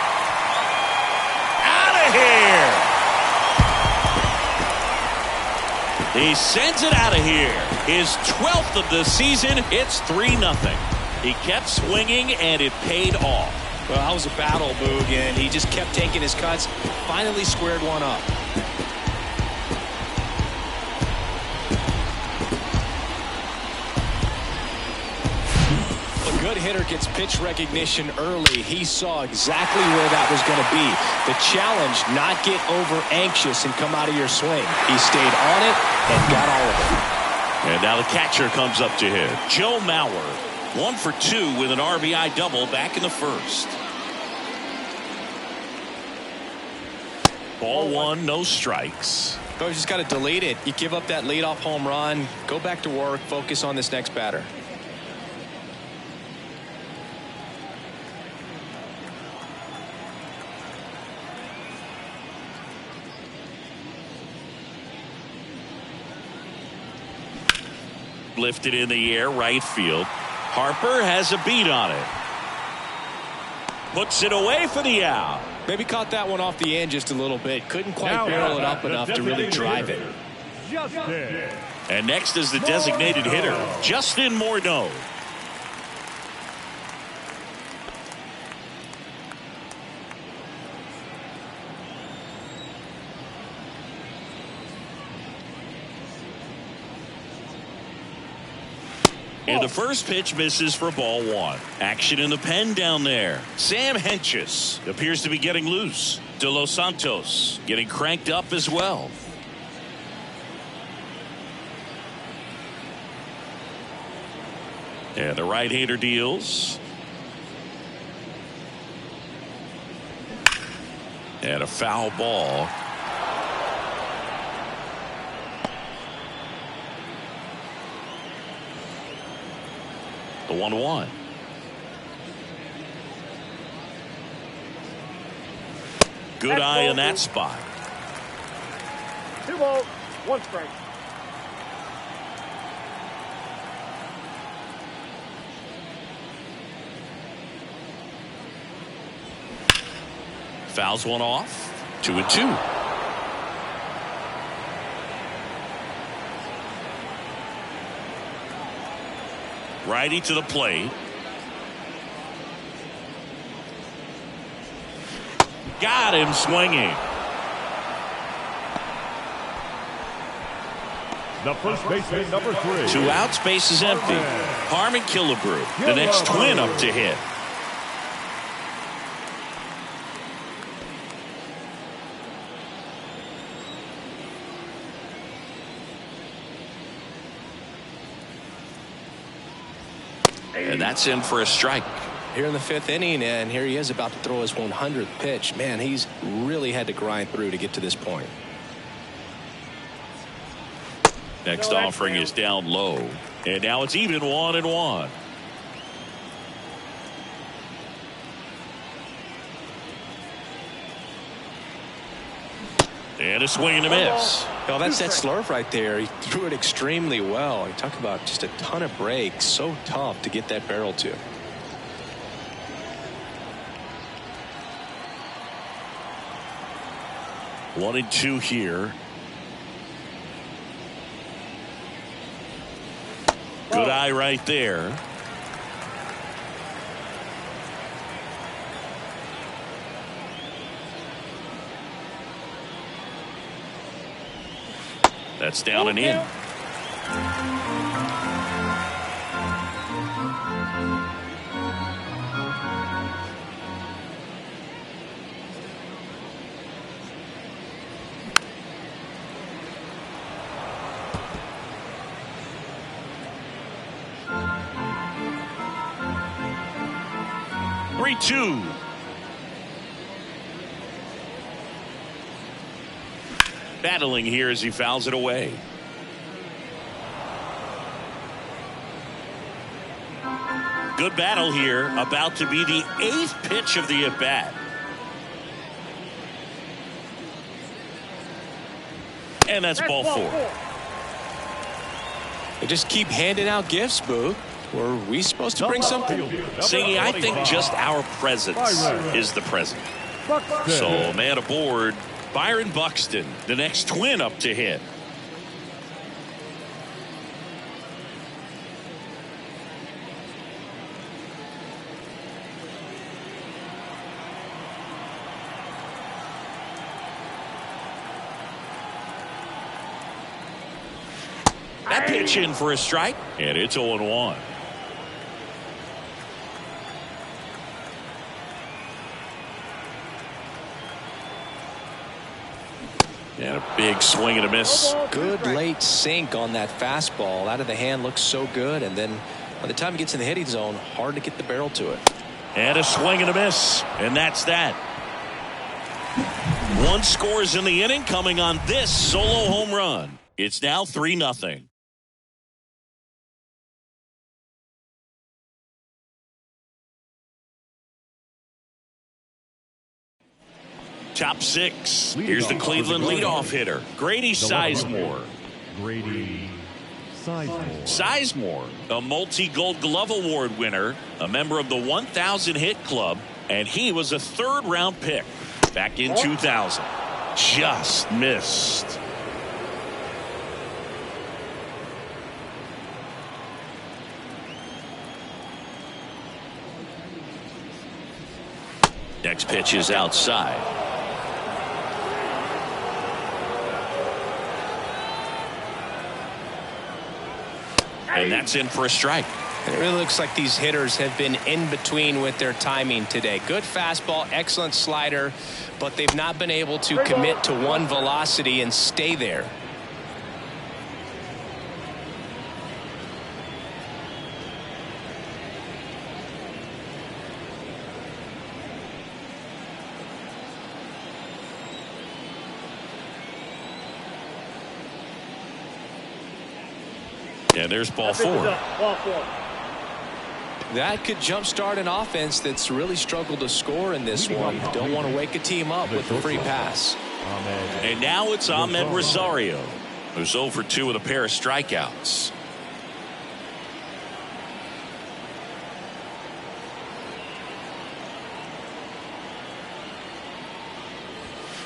Out of here. He sends it out of here. His 12th of the season. It's 3-0. He kept swinging, and it paid off.
Well, that was a battle, Boog, and he just kept taking his cuts. Finally squared one up. Good hitter gets pitch recognition early. He saw exactly where that was going to be. The challenge, not get over anxious and come out of your swing. He stayed on it and got all of it.
And now the catcher comes up to hit. Joe Mauer, 1 for 2 with an RBI double back in the first. Ball one, no strikes.
Oh, you just got to delete it. You give up that leadoff home run. Go back to work. Focus on this next batter.
Lifted in the air, right field. Harper has a beat on it. Puts it away for the out.
Maybe caught that one off the end just a little bit. Couldn't quite barrel it up enough to really drive it.
And next is the designated hitter, Justin Morneau. And the first pitch misses for ball one. Action in the pen down there. Sam Hentges appears to be getting loose. De Los Santos getting cranked up as well. And the right-hander deals. And a foul ball. The 1-1. Good eye in that spot.
2 balls, 1 strike.
Fouls one off. 2-2. Righty to the plate. Got him swinging.
The first baseman, number 3.
2 outs, base is empty. Harmon Killebrew, the next twin up to hit. And that's in for a strike.
here in the 5th inning, and here he is about to throw his 100th pitch. Man, he's really had to grind through to get to this point.
Next offering is down low, and now it's even 1-1. And a swing and a miss.
Well, that's that slurve right there. He threw it extremely well. You talk about just a ton of breaks. So tough to get that barrel to.
One and two here. Good eye right there. That's down and in. Three-two. Battling here as he fouls it away. Good battle here. About to be the 8th pitch of the at-bat. And that's ball 4.
They just keep handing out gifts, Boo. Were we supposed to bring something?
Singy, I think just our presence is the present. So, man aboard. Byron Buxton, the next Twin up to hit. That pitch in for a strike, and it's 0-1. And a big swing and a miss.
Good late sink on that fastball. Out of the hand, looks so good. And then by the time he gets in the hitting zone, hard to get the barrel to it.
And a swing and a miss. And that's that. 1 scores in the inning coming on this solo home run. It's now 3-0. Top 6. Here's the Cleveland leadoff hitter, Grady Sizemore.
Grady Sizemore.
Sizemore, a multi-Gold Glove Award winner, a member of the 1,000 hit club, and he was a 3rd-round pick back in 2000. Just missed. Next pitch is outside. And that's in for a strike.
And it really looks like these hitters have been in between with their timing today. Good fastball, excellent slider, but they've not been able to commit to one velocity and stay there.
And there's ball 4.
That could jumpstart an offense that's really struggled to score in this one. Don't want to wake a team up with a free pass.
And now it's Ahmed Rosario, who's 0 for 2 with a pair of strikeouts.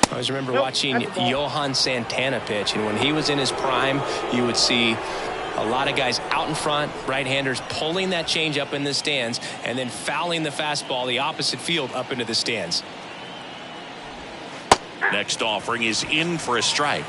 I always remember watching Johan Santana pitch, and when he was in his prime, you would see a lot of guys out in front, right-handers pulling that change up in the stands and then fouling the fastball the opposite field up into the stands.
Next offering is in for a strike.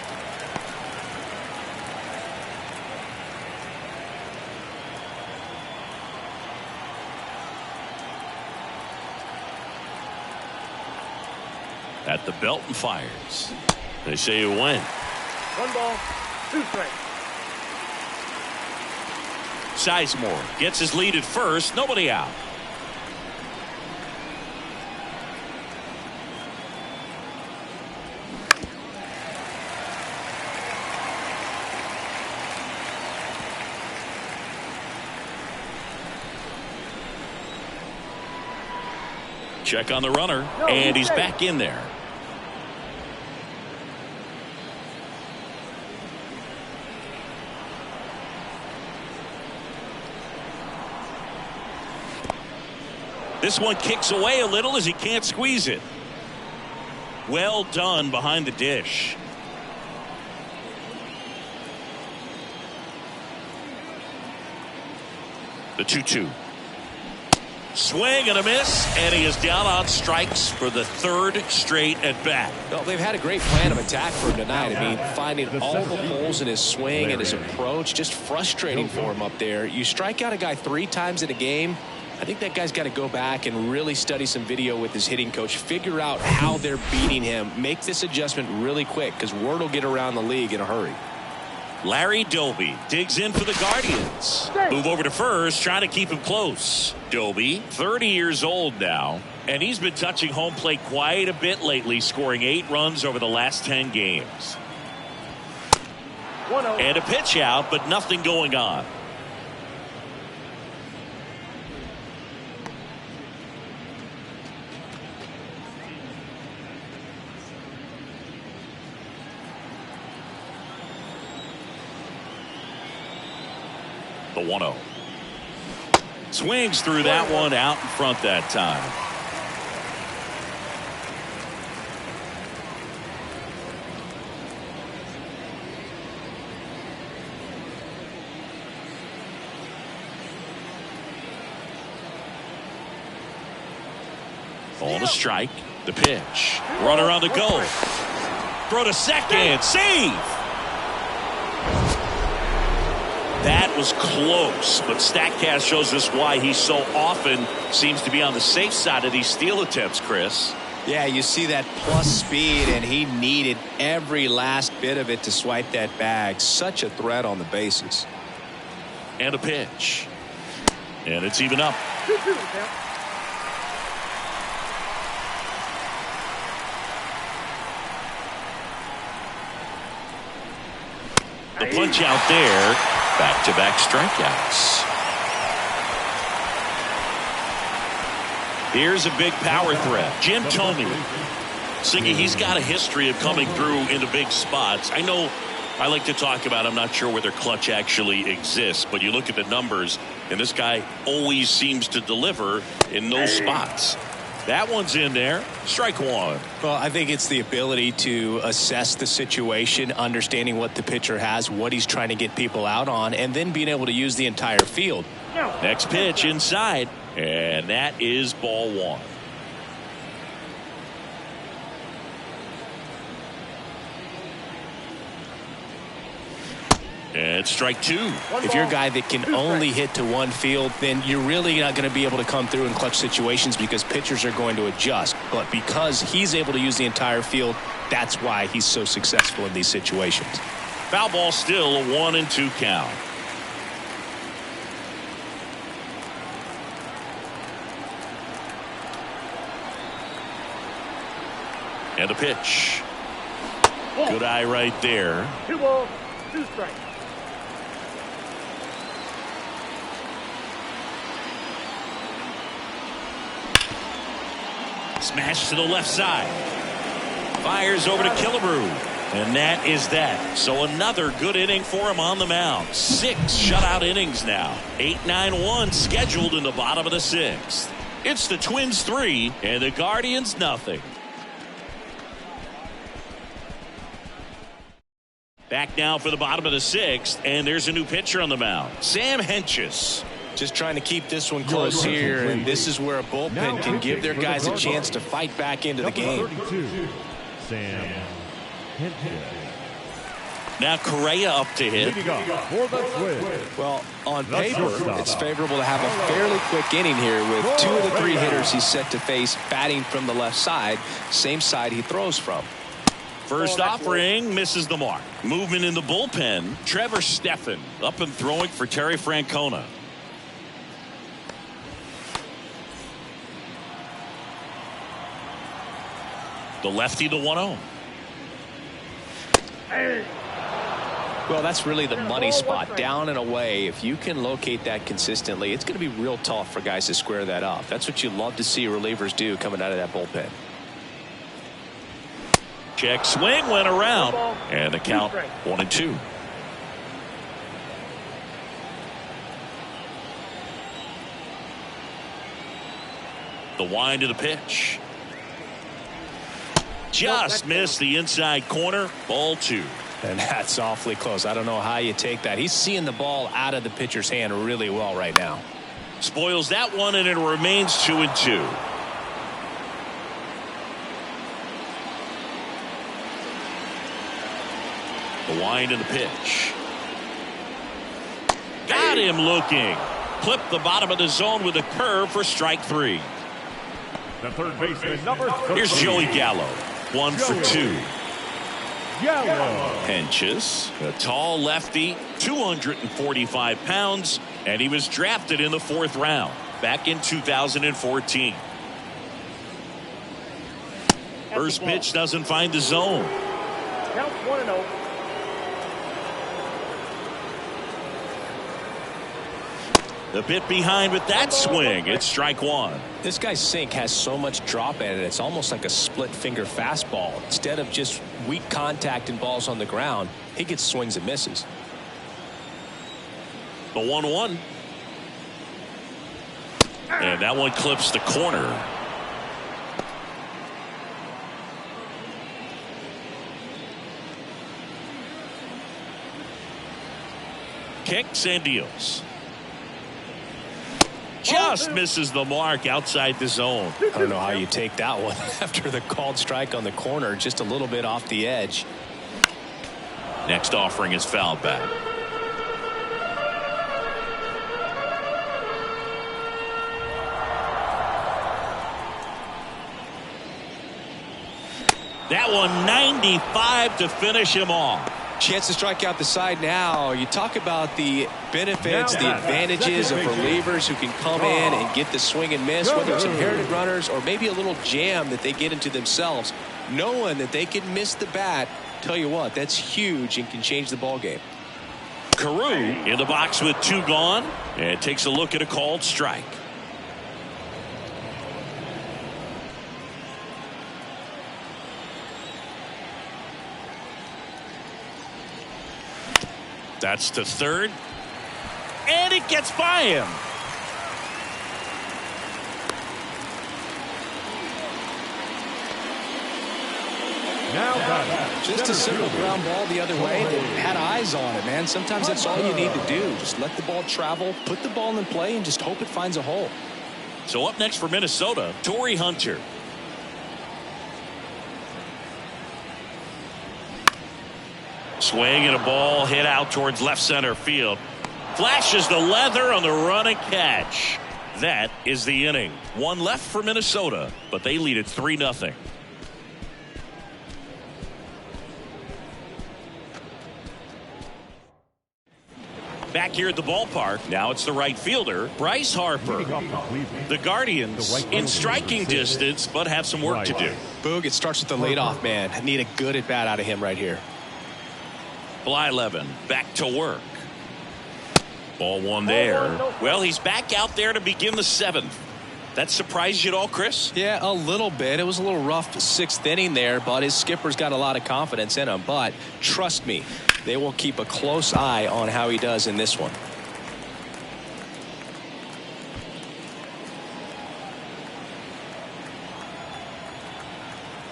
At the belt and fires. They say it went.
1 ball, 2 strikes.
Sizemore gets his lead at first. Nobody out. Check on the runner, and he's back in there. This one kicks away a little as he can't squeeze it. Well done behind the dish. The 2-2. Swing and a miss, and he is down on strikes for the third straight at bat.
Well, they've had a great plan of attack for him tonight. I mean, finding all the holes in his swing and his approach, just frustrating for him up there. You strike out a guy 3 times in a game, I think that guy's got to go back and really study some video with his hitting coach, figure out how they're beating him, make this adjustment really quick because word will get around the league in a hurry.
Larry Doby digs in for the Guardians. Move over to first, trying to keep him close. Doby, 30 years old now, and he's been touching home plate quite a bit lately, scoring 8 runs over the last 10 games. And a pitch out, but nothing going on. The 1-0. Swings through that one out in front that time. On a strike. The pitch. Runner on the go. Throw to second. Save. That was close, but StatCast shows us why he so often seems to be on the safe side of these steal attempts, Chris.
Yeah, you see that plus speed, and he needed every last bit of it to swipe that bag. Such a threat on the bases.
And a pitch. And it's even up. The punch out there. Back-to-back strikeouts. Here's a big power threat. Jim Thome. Siggy, he's got a history of coming through into big spots. I know I like to talk about, I'm not sure whether clutch actually exists, but you look at the numbers, and this guy always seems to deliver in those spots. That one's in there. Strike one.
Well, I think it's the ability to assess the situation, understanding what the pitcher has, what he's trying to get people out on, and then being able to use the entire field.
Next pitch inside, and that is ball one. And strike two.
If you're a guy that can only hit to one field, then you're really not going to be able to come through in clutch situations because pitchers are going to adjust. But because he's able to use the entire field, that's why he's so successful in these situations.
Foul ball still, a 1-2 count. And a pitch. Good eye right there.
2 balls, 2 strikes.
Smash to the left side. Fires over to Killebrew. And that is that. So another good inning for him on the mound. 6 shutout innings now. 8-9-1 scheduled in the bottom of the 6th. It's the Twins 3 and the Guardians nothing. Back now for the bottom of the 6th, and there's a new pitcher on the mound. Sam Hentges.
Just trying to keep this one close here, and this is where a bullpen can give their guys a chance to fight back into the game.
Sam Hentges.
Now Correa up to hit.
Well, on paper, it's favorable to have a fairly quick inning here with 2 of the 3 hitters he's set to face batting from the left side, same side he throws from.
First offering misses the mark. Movement in the bullpen. Trevor Stephan up and throwing for Terry Francona. The lefty, the 1-0.
Well, that's really the money spot, down and away. If you can locate that consistently, it's going to be real tough for guys to square that up. That's what you love to see relievers do coming out of that bullpen.
Check swing, went around, and the count 1-2. The wind of the pitch. Just missed the inside corner. Ball 2.
And that's awfully close. I don't know how you take that. He's seeing the ball out of the pitcher's hand really well right now.
Spoils that one, and it remains 2-2. The wind of the pitch. Got him looking. Clipped the bottom of the zone with a curve for strike 3.
The third baseman, number 3.
Here's Joey Gallo. 1 for 2.
Gallo.
Henches, a tall lefty, 245 pounds, and he was drafted in the 4th round back in 2014. First pitch doesn't find the zone.
Count 1-0.
A bit behind with that swing. It's strike 1.
This guy's sink has so much drop in it. It's almost like a split finger fastball. Instead of just weak contact and balls on the ground, he gets swings and misses.
The 1-1. And that one clips the corner. Kicks and deals. Just misses the mark outside the zone.
I don't know how you take that one after the called strike on the corner, just a little bit off the edge.
Next offering is fouled back. That one 95 to finish him off.
Chance to strike out the side now. You talk about the benefits, the advantages of relievers who can come in and get the swing and miss, whether it's inherited runners or maybe a little jam that they get into themselves. Knowing that they can miss the bat, tell you what, that's huge and can change the ball game.
Carew in the box with 2 gone and takes a look at a called strike. That's to third. And it gets by him.
Now got
Just a simple ground ball the other way that had eyes on it, man. Sometimes that's all you need to do. Just let the ball travel, put the ball in play, and just hope it finds a hole.
So up next for Minnesota, Torrey Hunter. Swing and a ball hit out towards left center field. Flashes the leather on the run and catch. That is the inning. 1 left for Minnesota, but they lead it 3-0. Back here at the ballpark, now it's the right fielder, Bryce Harper. The Guardians in striking distance, but have some work to do.
Boog, it starts with the leadoff man. Need a good at bat out of him right here.
Blyleven back to work. Ball 1 there. Well, he's back out there to begin the 7th. That surprised you at all, Chris?
Yeah, a little bit. It was a little rough 6th inning there, but his skipper's got a lot of confidence in him. But trust me, they will keep a close eye on how he does in this one.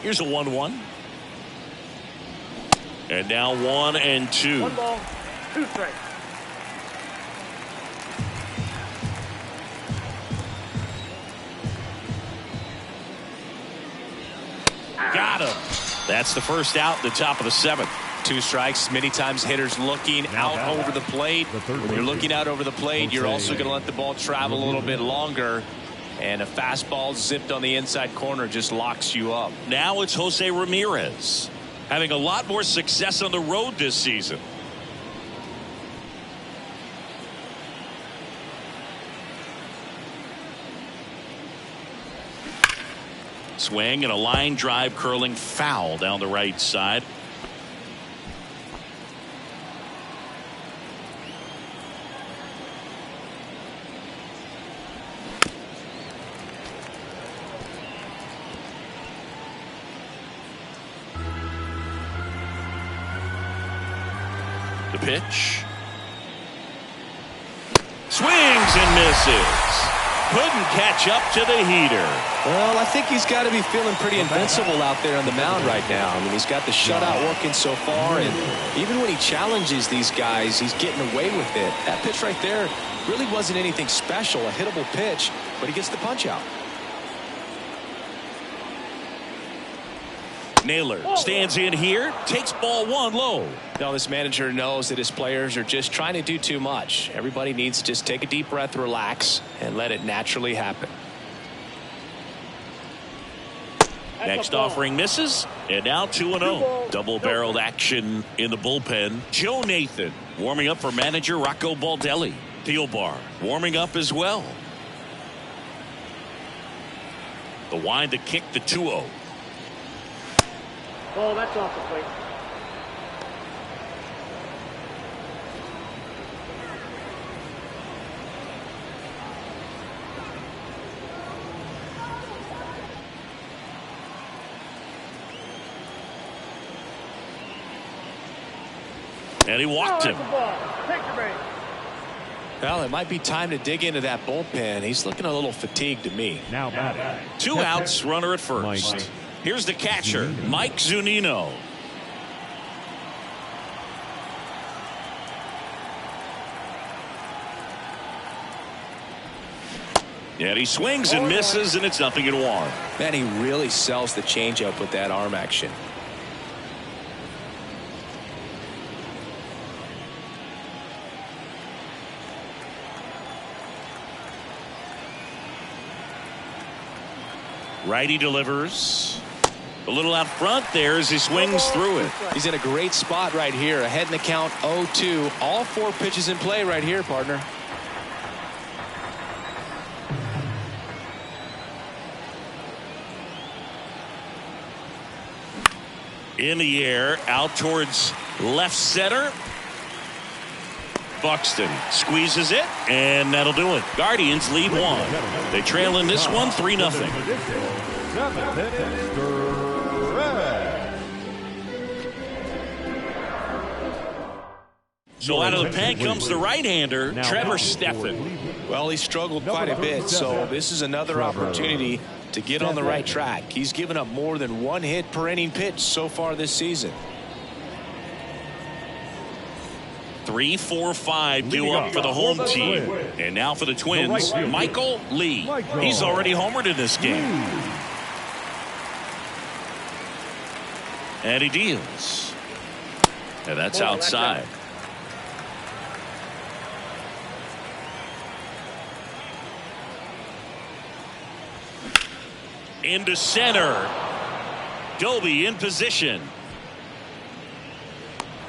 Here's a 1-1. And now 1-2.
1 ball, 2 strikes.
Got him. That's the first out, the top of the 7th.
2 strikes. Many times hitters looking out over the plate. When you're looking out over the plate, you're also going to let the ball travel a little bit longer. And a fastball zipped on the inside corner just locks you up.
Now it's Jose Ramirez, having a lot more success on the road this season. Swing and a line drive curling foul down the right side. The pitch. Swings and misses. Couldn't catch up to the heater.
Well, I think he's got to be feeling pretty invincible out there on the mound right now. I mean, he's got the shutout working so far, and even when he challenges these guys, he's getting away with it. That pitch right there really wasn't anything special, a hittable pitch, but he gets the punch out.
Naylor stands in here, takes ball one low.
Now this manager knows that his players are just trying to do too much. Everybody needs to just take a deep breath, relax, and let it naturally happen.
Next offering misses, and now 2-0. Double-barreled action in the bullpen. Joe Nathan warming up for manager Rocco Baldelli. Thielbar warming up as well. The wind to kick the 2-0.
Oh, that's off the plate.
And he walked him.
Well, it might be time to dig into that bullpen. He's looking a little fatigued to me.
Now batting.
2 outs, runner at first.
Mike.
Here's the catcher, Mike Zunino. And he swings and misses, and it's 0-1.
Man, he really sells the changeup with that arm action.
Righty delivers. A little out front there as he swings through it.
He's in a great spot right here. Ahead in the count 0-2. All 4 pitches in play right here, partner.
In the air, out towards left center. Buxton squeezes it, and that'll do it. Guardians lead 1. They trail in this one 3-0. So out of the pen comes the right-hander, Trevor Stephan.
Well, he struggled quite a bit, so this is another opportunity to get on the right track. He's given up more than 1 hit per inning pitch so far this season.
3-4-5 due up for the home team. And now for the Twins, Michael Lee. He's already homered in this game. And he deals. And that's outside. Into center. Doby in position.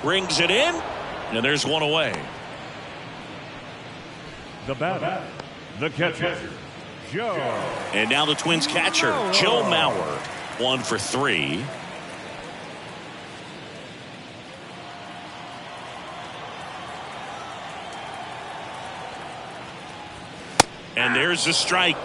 Brings it in. And there's one away.
The batter, the catcher, Joe.
And now the Twins catcher, Joe Mauer. 1 for 3. And there's the strike.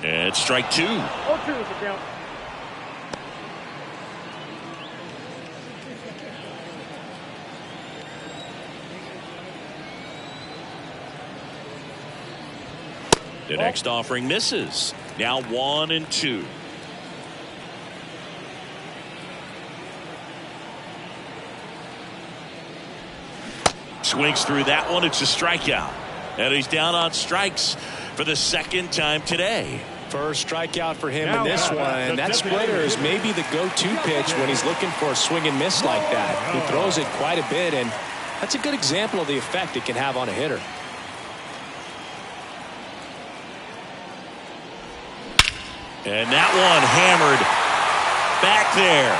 And strike 2.
0-2 is the count.
The next offering misses. Now 1-2. Swings through that one. It's a strikeout. And he's down on strikes for the 2nd time today.
First strikeout for him in this one. That splitter is maybe the go-to pitch when he's looking for a swing and miss like that. He throws it quite a bit, and that's a good example of the effect it can have on a hitter.
And that one hammered back there.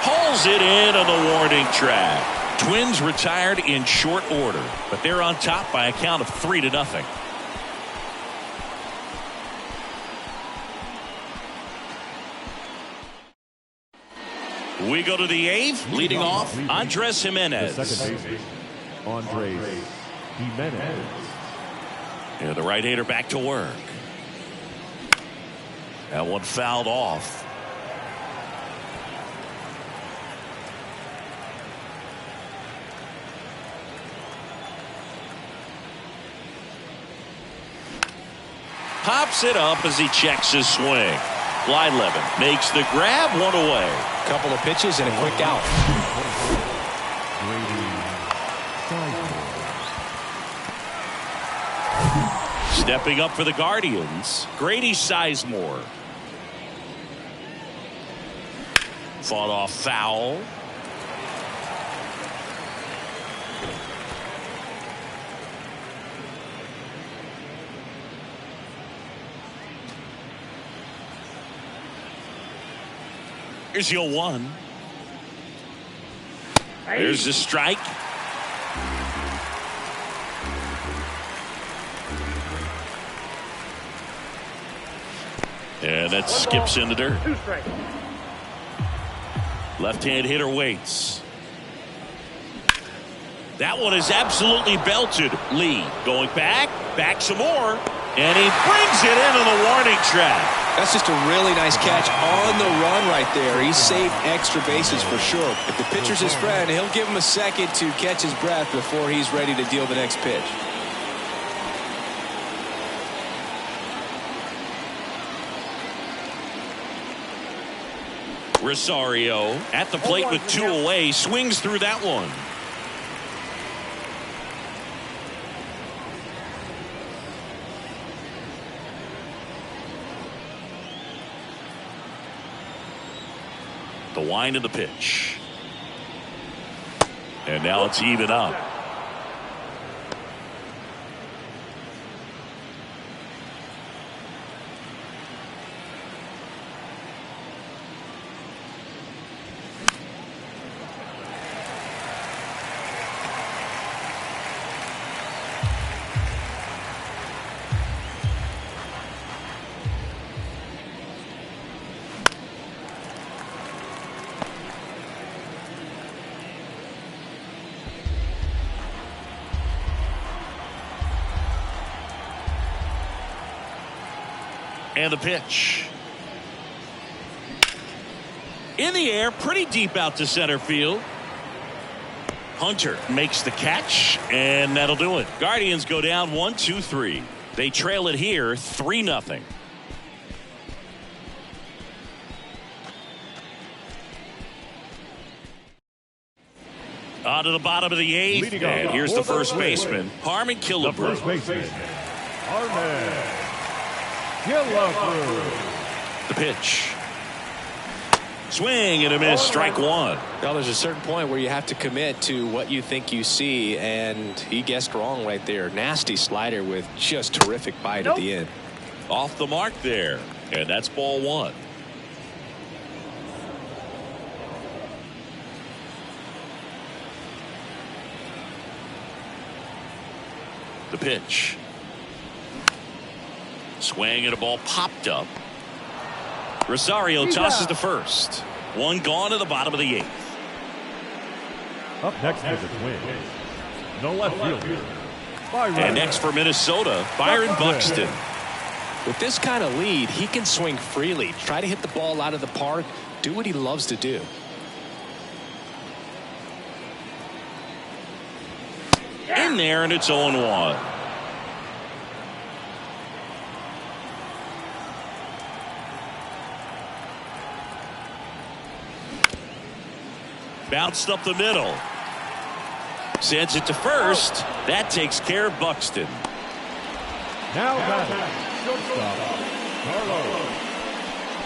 Hauls it in on the warning track. Twins retired in short order, but they're on top by a count of 3-0. We go to the 8th, leading off Andres Gimenez.
The second baseman, Andres Gimenez.
And the right-hander back to work. That one fouled off. Pops it up as he checks his swing. Blyleven makes the grab, one away.
Couple of pitches and a quick out.
Stepping up for the Guardians, Grady Sizemore. Fought off foul. Here's your 1. There's the strike. And that skips in the dirt. Left-hand hitter waits. That one is absolutely belted. Lee going back some more, and he brings it into the warning track.
That's just a really nice catch on the run right there. He saved extra bases for sure. If the pitcher's his friend, he'll give him a second to catch his breath before he's ready to deal the next pitch.
Rosario at the plate with 2 away, swings through that one. The wind of the pitch. And now it's even up. And the pitch. In the air, pretty deep out to center field. Hunter makes the catch, and that'll do it. Guardians go down 1-2-3. They trail it here 3-0. On to the bottom of the 8th, and here's the first baseman, Harmon Killebrew.
First baseman, Harmon Killebrew.
The pitch. Swing and a miss, strike 1.
Well, there's a certain point where you have to commit to what you think you see, and he guessed wrong right there. Nasty slider with just terrific bite at the end.
Off the mark there, and that's ball 1. The pitch. Swing and a ball popped up. Rosario tosses to first. One gone at the bottom of the 8th.
Up next is the Twins. No left fielder.
And next for Minnesota, Byron Buxton.
With this kind of lead, he can swing freely, try to hit the ball out of the park, do what he loves to do.
In there, and it's 0-1. Bounced up the middle. Sends it to first. That takes care of Buxton.
Now batting, shortstop,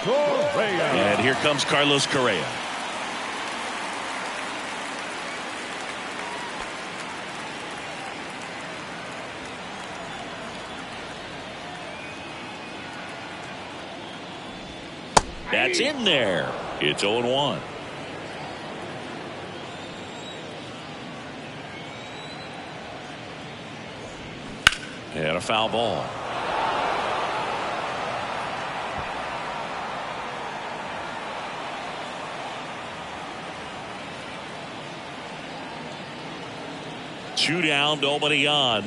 Carlos Correa.
And here comes Carlos Correa. That's in there. It's 0-1. And a foul ball. Two down, nobody on.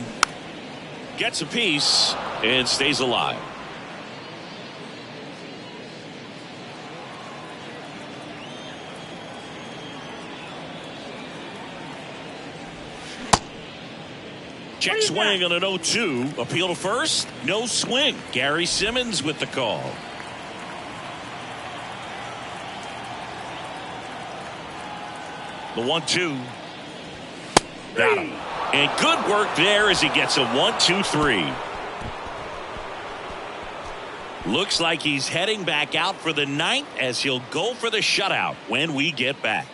Gets a piece and stays alive. Check swing on an 0-2. Appeal to first. No swing. Gary Simmons with the call. The 1-2. Got him. And good work there as he gets a 1-2-3. Looks like he's heading back out for the ninth as he'll go for the shutout when we get back.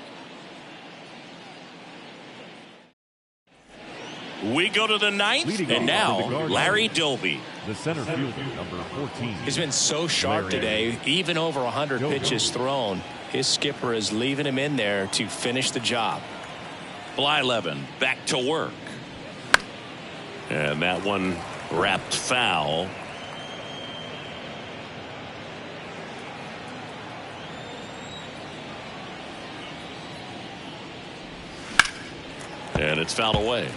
We go to the ninth, and now Larry Doby.
The center fielder, number 14.
He's been so sharp today, even over 100 pitches thrown. His skipper is leaving him in there to finish the job.
Blyleven back to work. And that one wrapped foul. And it's fouled away.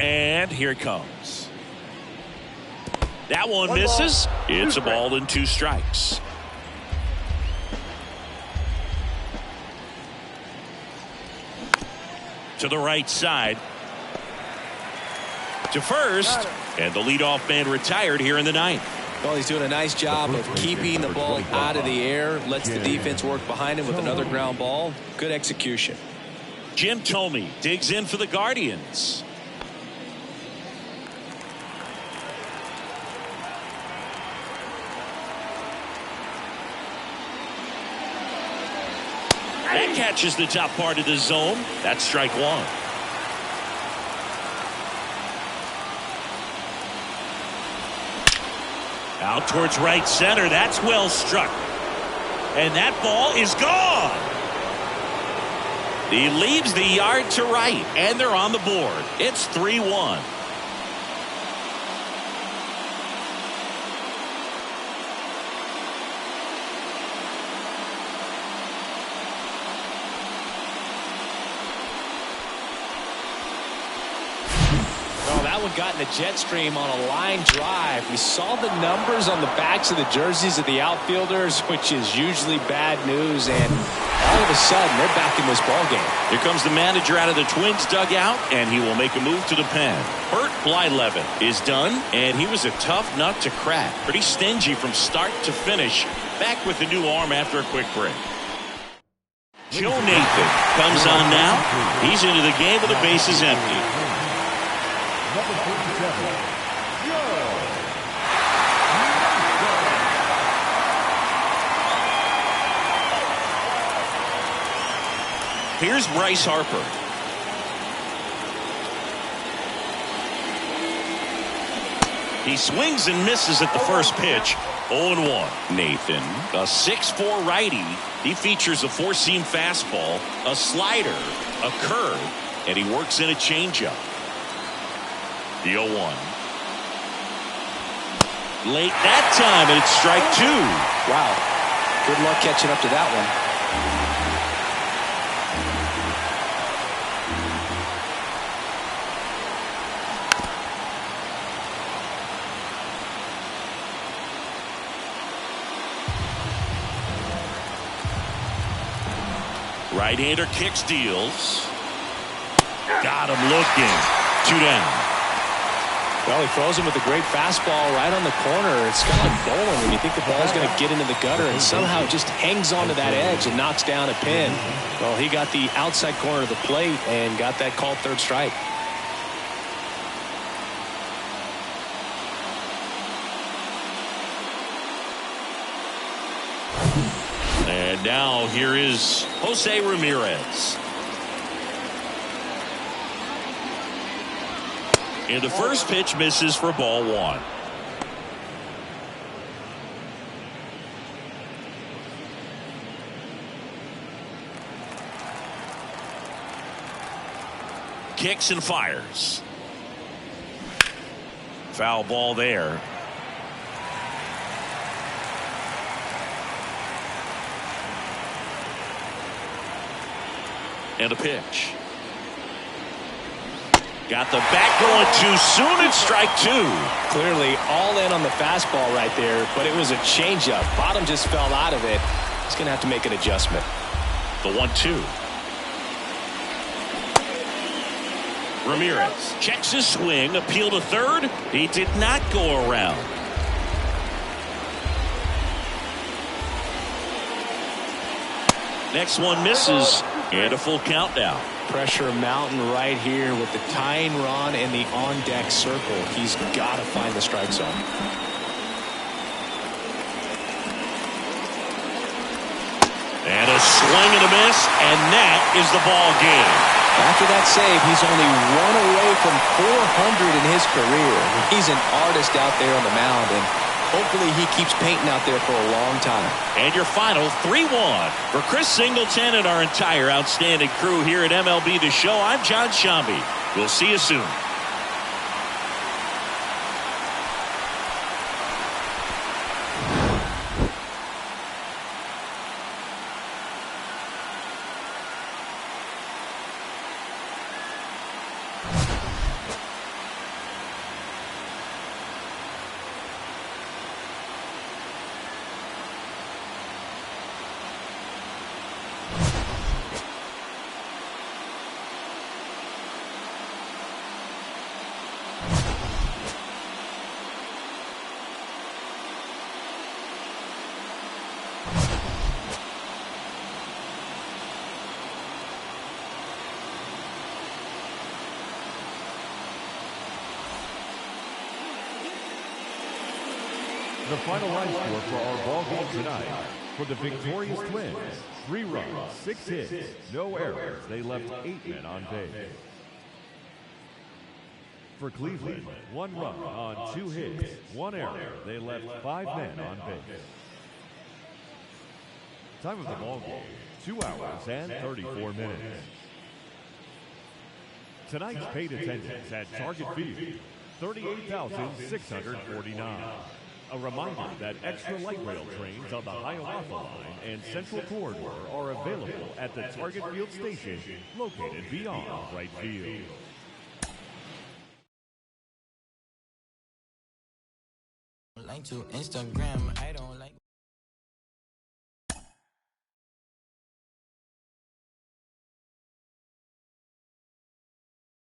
And here it comes. That one misses. It's a ball and 2 strikes. To the right side. To first. And the leadoff man retired here in the ninth.
Well, he's doing a nice job of keeping the ball out of the air. Lets the defense work behind him with another ground ball. Good execution.
Jim Thome digs in for the Guardians. That catches the top part of the zone. That's strike 1. Out towards right center. That's well struck. And that ball is gone. He leaves the yard to right, and they're on the board. It's 3-1.
Got in the jet stream on a line drive. We saw the numbers on the backs of the jerseys of the outfielders, which is usually bad news, and all of a sudden they're back in this ball game.
Here comes the manager out of the Twins dugout, and he will make a move to the pen. Bert Blyleven is done, and he was a tough nut to crack. Pretty stingy from start to finish. Back with the new arm after a quick break. Joe Nathan comes on now. He's into the game with the bases empty.
Number 47,
Here's Bryce Harper. He swings and misses at the first pitch. 0-1. Nathan, a 6'4" righty. He features a 4-seam fastball, a slider, a curve, and he works in a changeup. The 0-1. Late that time, and it's strike 2.
Wow. Good luck catching up to that one.
Right-hander kicks, deals. Got him looking. 2 down.
Well, he throws him with a great fastball right on the corner. It's kind of like bowling when you think the ball's going to get into the gutter, and somehow it just hangs onto that edge and knocks down a pin. Well, he got the outside corner of the plate and got that called third strike.
And now here is Jose Ramirez. And the first pitch misses for ball 1. Kicks and fires. Foul ball there. And a pitch. Got the bat going too soon. It's strike two.
Clearly all in on the fastball right there, but it was a changeup. Bottom just fell out of it. He's going to have to make an adjustment.
The 1-2. Ramirez checks his swing. Appeal to third. He did not go around. Next one misses. And a full count now.
Pressure mountain right here with the tying run in the on-deck circle. He's got to find the strike zone.
And a swing and a miss, and that is the ball game.
After that save, he's only one away from 400 in his career. He's an artist out there on the mound, and hopefully he keeps painting out there for a long time.
And your final 3-1. For Chris Singleton and our entire outstanding crew here at MLB The Show, I'm John Shambi. We'll see you soon.
The final line score for our ball game tonight. For the victorious Twins, 3 runs, 6 hits, no errors. They left 8 men on base. For Cleveland, 1 run on 2 hits, 1 error. They left 5 men on base. Time of the ball game, 2 hours and 34 minutes. Tonight's paid attendance at Target Field, 38,649. A reminder that extra light rail trains on the Hiawatha Line and Central Corridor are available at the Target Field station located beyond right field.
Like to Instagram, I don't